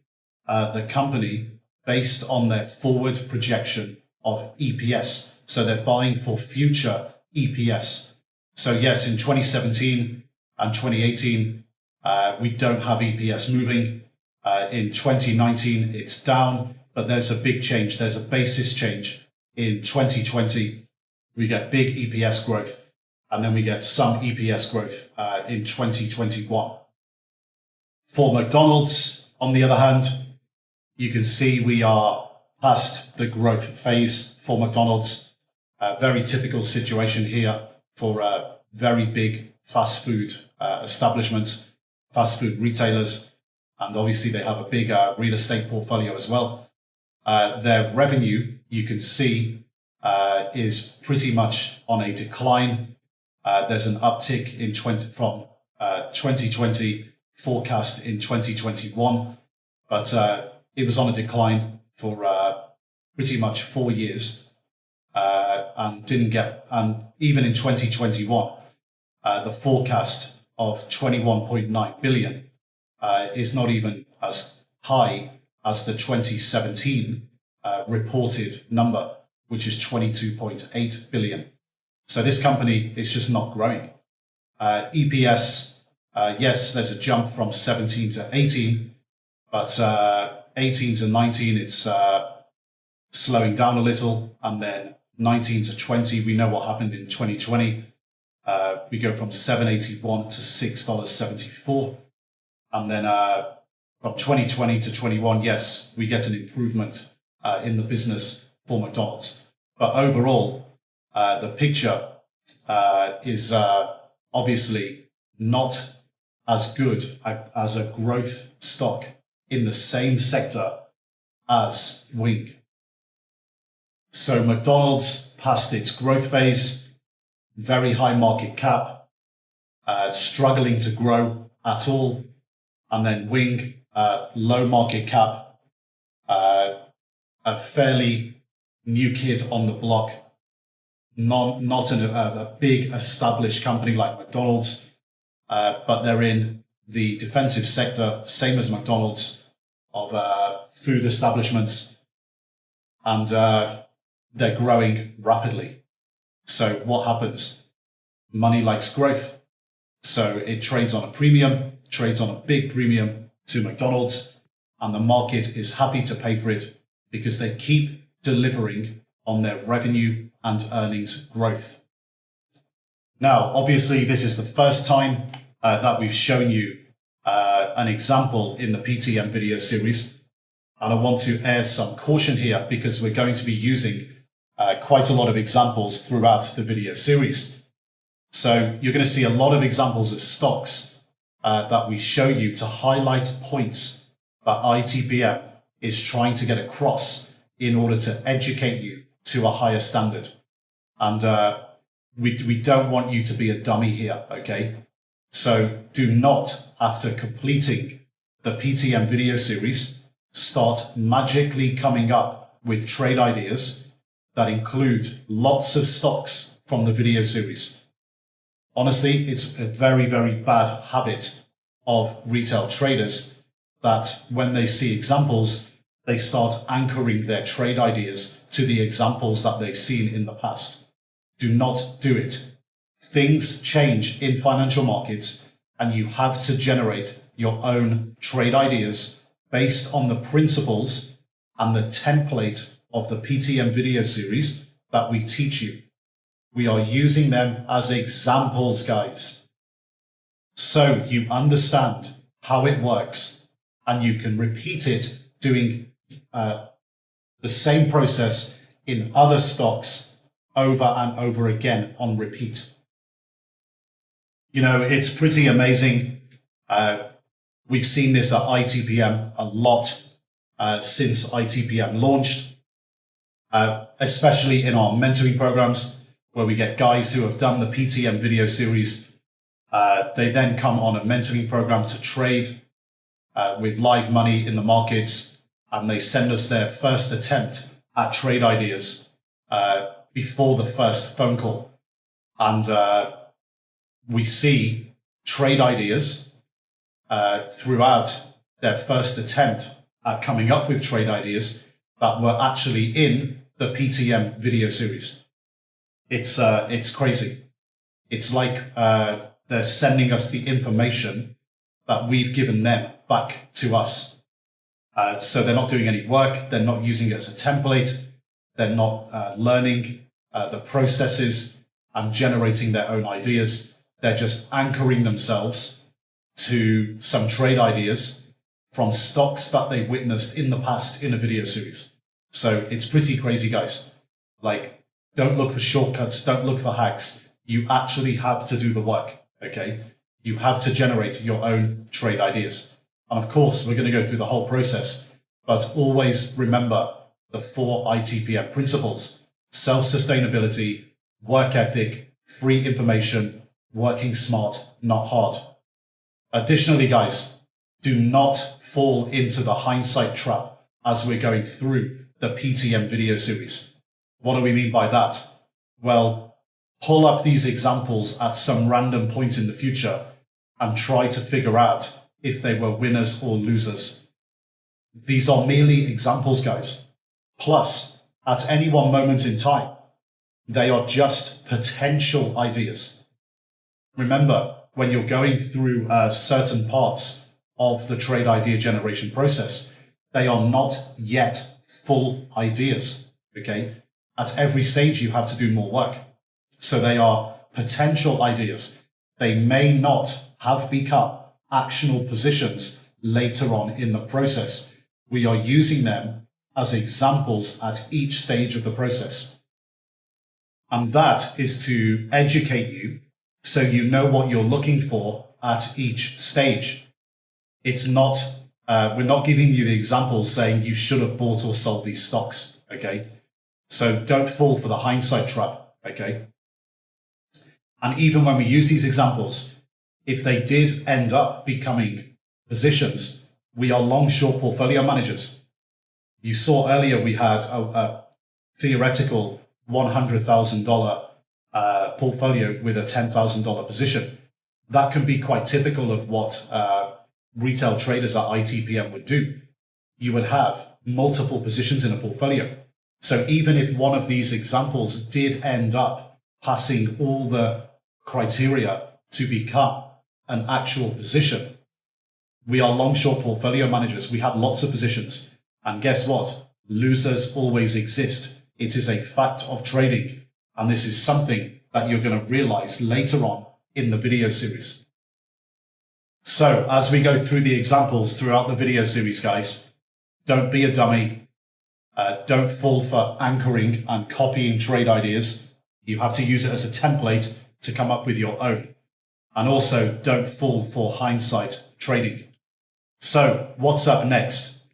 the company based on their forward projection of EPS. So they're buying for future EPS. So yes, in 2017 and 2018, we don't have EPS moving. In 2019, it's down, but there's a big change. There's a basis change. In 2020, we get big EPS growth, and then we get some EPS growth in 2021. For McDonald's, on the other hand, you can see we are past the growth phase for McDonald's. Very typical situation here for very big fast food establishments, fast food retailers. And obviously they have a big real estate portfolio as well. Their revenue, you can see, is pretty much on a decline. There's an uptick from 2020 forecast in 2021, but it was on a decline for pretty much 4 years and even in 2021, the forecast of 21.9 billion is not even as high as the 2017 reported number, which is 22.8 billion. So this company is just not growing. EPS, yes, there's a jump from 17 to 18, but 18 to 19, it's slowing down a little. And then 19 to 20, we know what happened in 2020. We go from $7.81 to $6.74. And then from 2020 to 21, yes, we get an improvement in the business for McDonald's. But overall, the picture is obviously not as good as a growth stock in the same sector as Wing. So McDonald's passed its growth phase, very high market cap, struggling to grow at all. And then Wing, low market cap, a fairly new kid on the block, not a big established company like McDonald's, but they're in the defensive sector, same as McDonald's. of food establishments, and they're growing rapidly. So what happens? Money likes growth. So it trades on a premium, trades on a big premium to McDonald's, and the market is happy to pay for it because they keep delivering on their revenue and earnings growth. Now, obviously, this is the first time that we've shown you an example in the PTM video series. And I want to air some caution here because we're going to be using quite a lot of examples throughout the video series. So you're going to see a lot of examples of stocks that we show you to highlight points that ITPM is trying to get across in order to educate you to a higher standard. And we don't want you to be a dummy here, okay? So do not, after completing the PTM video series, start magically coming up with trade ideas that include lots of stocks from the video series. Honestly, it's a very, very bad habit of retail traders that when they see examples, they start anchoring their trade ideas to the examples that they've seen in the past. Do not do it. Things change in financial markets, and you have to generate your own trade ideas based on the principles and the template of the PTM video series that we teach you. We are using them as examples, guys, so you understand how it works and you can repeat it doing the same process in other stocks over and over again on repeat. You know, it's pretty amazing. We've seen this at ITPM a lot since ITPM launched, especially in our mentoring programs, where we get guys who have done the PTM video series. They then come on a mentoring program to trade with live money in the markets, and they send us their first attempt at trade ideas before the first phone call. And we see trade ideas throughout their first attempt at coming up with trade ideas that were actually in the PTM video series. It's crazy. It's like they're sending us the information that we've given them back to us. So they're not doing any work. They're not using it as a template. They're not learning the processes and generating their own ideas. They're just anchoring themselves to some trade ideas from stocks that they witnessed in the past in a video series. So it's pretty crazy, guys. Like, don't look for shortcuts. Don't look for hacks. You actually have to do the work, okay? You have to generate your own trade ideas. And of course, we're going to go through the whole process, but always remember the 4 ITPM principles: self-sustainability, work ethic, free information, working smart, not hard. Additionally, guys, do not fall into the hindsight trap as we're going through the PTM video series. What do we mean by that? Well, pull up these examples at some random point in the future and try to figure out if they were winners or losers. These are merely examples, guys. Plus, at any one moment in time, they are just potential ideas. Remember, when you're going through certain parts of the trade idea generation process, they are not yet full ideas, okay? At every stage, you have to do more work. So they are potential ideas. They may not have become actionable positions later on in the process. We are using them as examples at each stage of the process. And that is to educate you so you know what you're looking for at each stage. It's not, we're not giving you the examples saying you should have bought or sold these stocks, okay? So don't fall for the hindsight trap, okay? And even when we use these examples, if they did end up becoming positions, we are long-short portfolio managers. You saw earlier we had a theoretical $100,000 portfolio with a $10,000 position. That can be quite typical of what retail traders at ITPM would do. you would have multiple positions in a portfolio. So even if one of these examples did end up passing all the criteria to become an actual position, we are long-short portfolio managers. We have lots of positions. And guess what? Losers always exist. It is a fact of trading. And this is something that you're going to realize later on in the video series. So as we go through the examples throughout the video series, guys, don't be a dummy. Don't fall for anchoring and copying trade ideas. You have to use it as a template to come up with your own. And also don't fall for hindsight trading. So what's up next?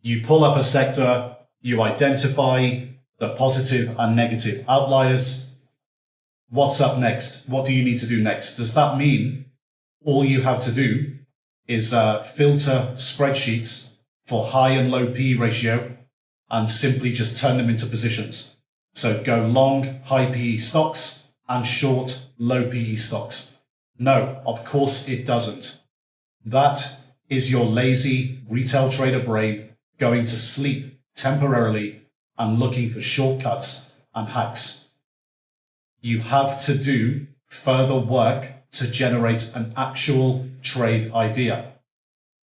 You pull up a sector, you identify the positive and negative outliers. What's up next? What do you need to do next? Does that mean all you have to do is filter spreadsheets for high and low PE ratio and simply just turn them into positions? So go long high PE stocks and short low PE stocks. No, of course it doesn't. That is your lazy retail trader brain going to sleep temporarily and looking for shortcuts and hacks. You have to do further work to generate an actual trade idea.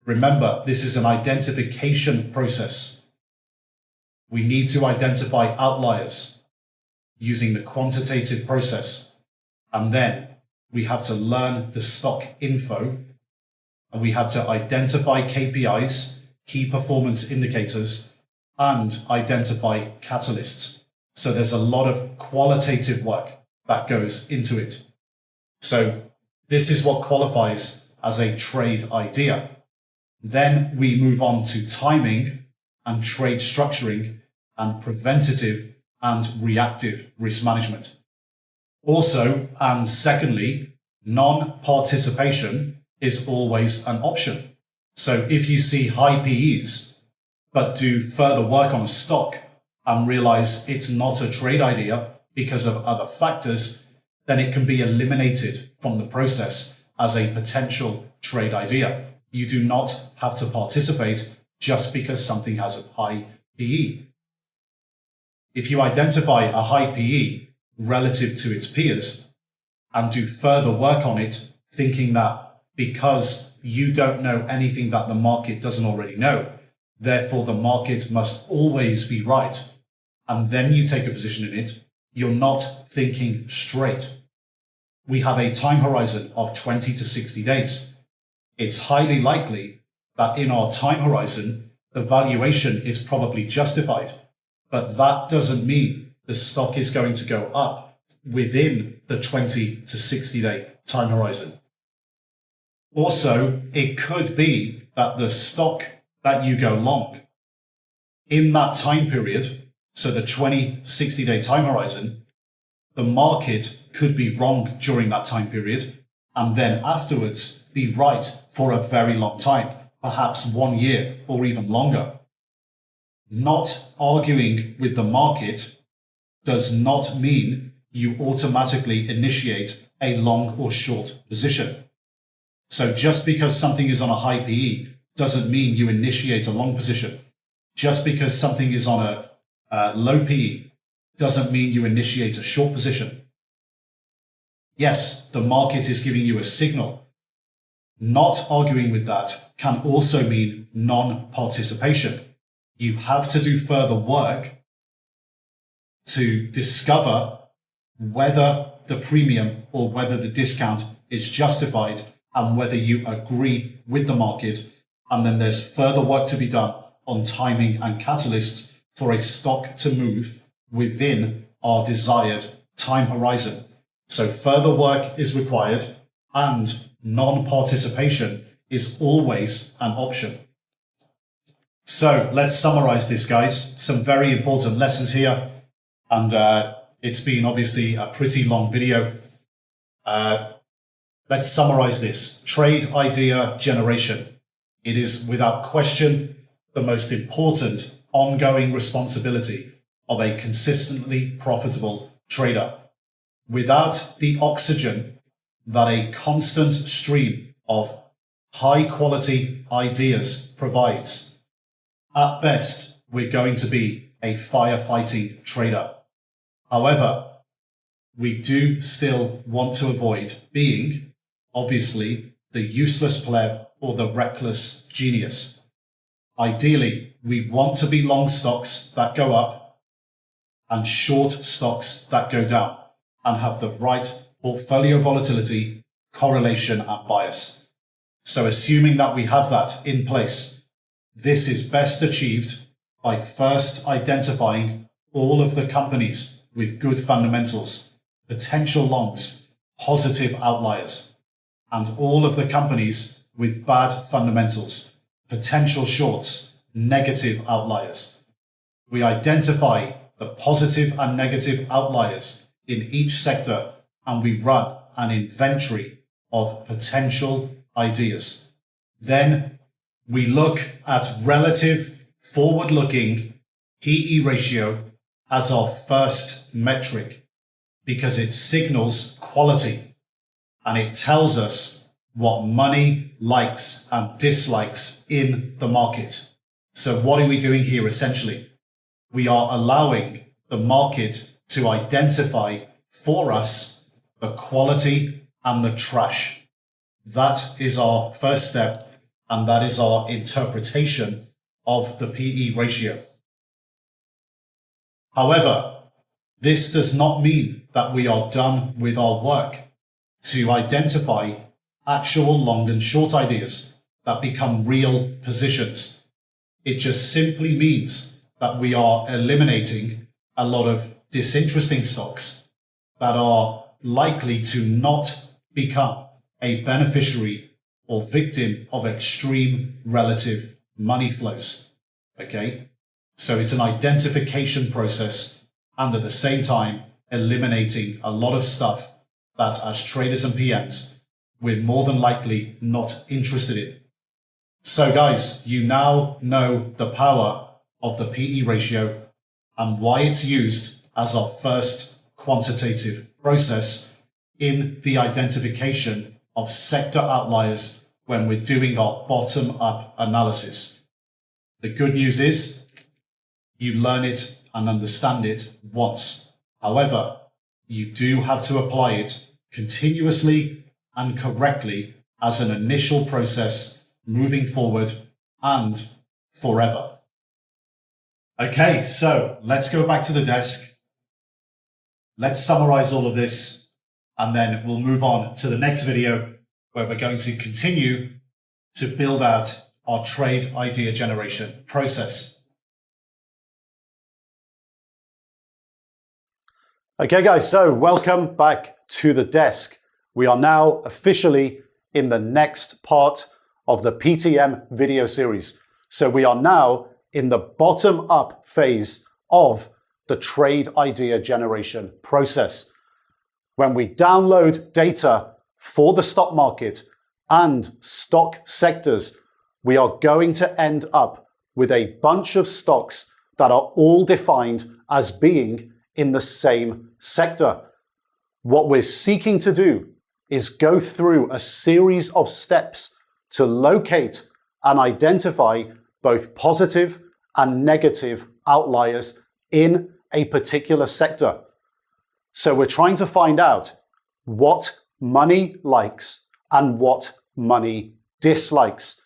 Remember, this is an identification process. We need to identify outliers using the quantitative process, and then we have to learn the stock info, and we have to identify KPIs, key performance indicators, and identify catalysts. So there's a lot of qualitative work that goes into it. So this is what qualifies as a trade idea. Then we move on to timing and trade structuring and preventative and reactive risk management. Also, and secondly, non-participation is always an option. So if you see high PEs, but do further work on a stock and realize it's not a trade idea because of other factors, then it can be eliminated from the process as a potential trade idea. You do not have to participate just because something has a high PE. If you identify a high PE relative to its peers and do further work on it, thinking that because you don't know anything that the market doesn't already know, therefore the market must always be right, and then you take a position in it, you're not thinking straight. We have a time horizon of 20 to 60 days. It's highly likely that in our time horizon, the valuation is probably justified, but that doesn't mean the stock is going to go up within the 20 to 60 day time horizon. Also, it could be that the stock that you go long in that time period, so the 20-60 day time horizon, the market could be wrong during that time period and then afterwards be right for a very long time, perhaps 1 year or even longer. Not arguing with the market does not mean you automatically initiate a long or short position. So just because something is on a high PE doesn't mean you initiate a long position. Just because something is on a low PE doesn't mean you initiate a short position. Yes, the market is giving you a signal. Not arguing with that can also mean non-participation. You have to do further work to discover whether the premium or whether the discount is justified and whether you agree with the market. And then there's further work to be done on timing and catalysts for a stock to move within our desired time horizon. So further work is required and non-participation is always an option. So let's summarize this, guys. Some very important lessons here. And it's been obviously a pretty long video. Let's summarize this. Trade idea generation. It is without question the most important ongoing responsibility of a consistently profitable trader. Without the oxygen that a constant stream of high quality ideas provides, At best, we're going to be a firefighting trader. However, we do still want to avoid being, obviously, the useless pleb or the reckless genius. Ideally, we want to be long stocks that go up and short stocks that go down and have the right portfolio volatility, correlation, and bias. So assuming that we have that in place, this is best achieved by first identifying all of the companies with good fundamentals, potential longs, positive outliers, and all of the companies with bad fundamentals, potential shorts, negative outliers. We identify the positive and negative outliers in each sector and we run an inventory of potential ideas. Then we look at relative forward-looking PE ratio as our first metric because it signals quality and it tells us what money likes and dislikes in the market. So what are we doing here essentially? We are allowing the market to identify for us the quality and the trash. That is our first step, and that is our interpretation of the PE ratio. However, this does not mean that we are done with our work to identify actual long and short ideas that become real positions. It just simply means that we are eliminating a lot of disinteresting stocks that are likely to not become a beneficiary or victim of extreme relative money flows. Okay? So it's an identification process and at the same time eliminating a lot of stuff that as traders and PMs, we're more than likely not interested in. So guys, you now know the power of the PE ratio and why it's used as our first quantitative process in the identification of sector outliers when we're doing our bottom-up analysis. The good news is you learn it and understand it once. However, you do have to apply it continuously and correctly as an initial process moving forward and forever. Okay, so let's go back to the desk. Let's summarize all of this and then we'll move on to the next video where we're going to continue to build out our trade idea generation process. Okay guys, so welcome back to the desk. We are now officially in the next part of the PTM video series. So we are now in the bottom-up phase of the trade idea generation process. When we download data for the stock market and stock sectors, we are going to end up with a bunch of stocks that are all defined as being in the same sector. What we're seeking to do is go through a series of steps to locate and identify both positive and negative outliers in a particular sector. So we're trying to find out what money likes and what money dislikes.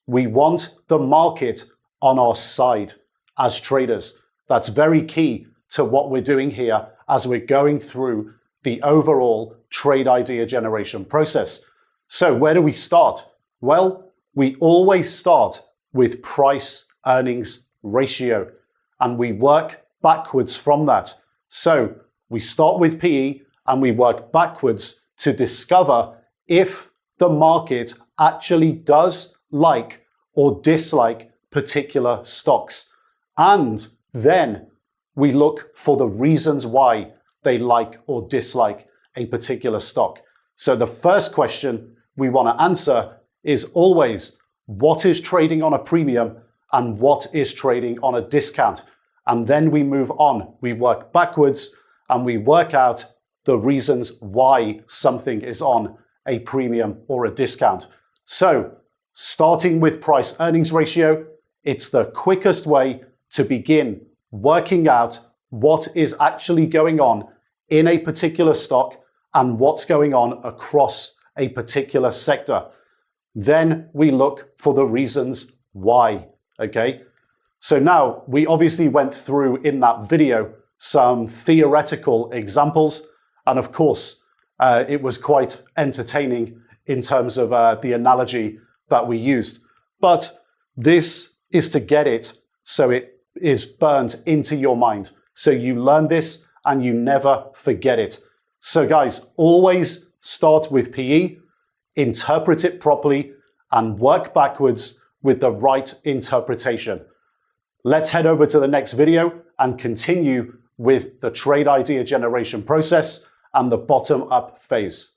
We want the market on our side as traders. That's very key to what we're doing here as we're going through the overall trade idea generation process. So where do we start? Well, we always start with price earnings ratio and we work backwards from that. So we start with PE and we work backwards to discover if the market actually does like or dislike particular stocks. And then we look for the reasons why they like or dislike a particular stock. So the first question we want to answer is always, what is trading on a premium and what is trading on a discount? And then we move on. We work backwards and we work out the reasons why something is on a premium or a discount. So starting with price earnings ratio, It's the quickest way to begin working out what is actually going on in a particular stock and what's going on across a particular sector. Then we look for the reasons why, okay? So now we obviously went through in that video some theoretical examples, and of course, it was quite entertaining in terms of the analogy that we used. But this is to get it so it is burned into your mind. So you learn this and you never forget it. So guys, always start with PE, interpret it properly, and work backwards with the right interpretation. Let's head over to the next video and continue with the trade idea generation process and the bottom-up phase.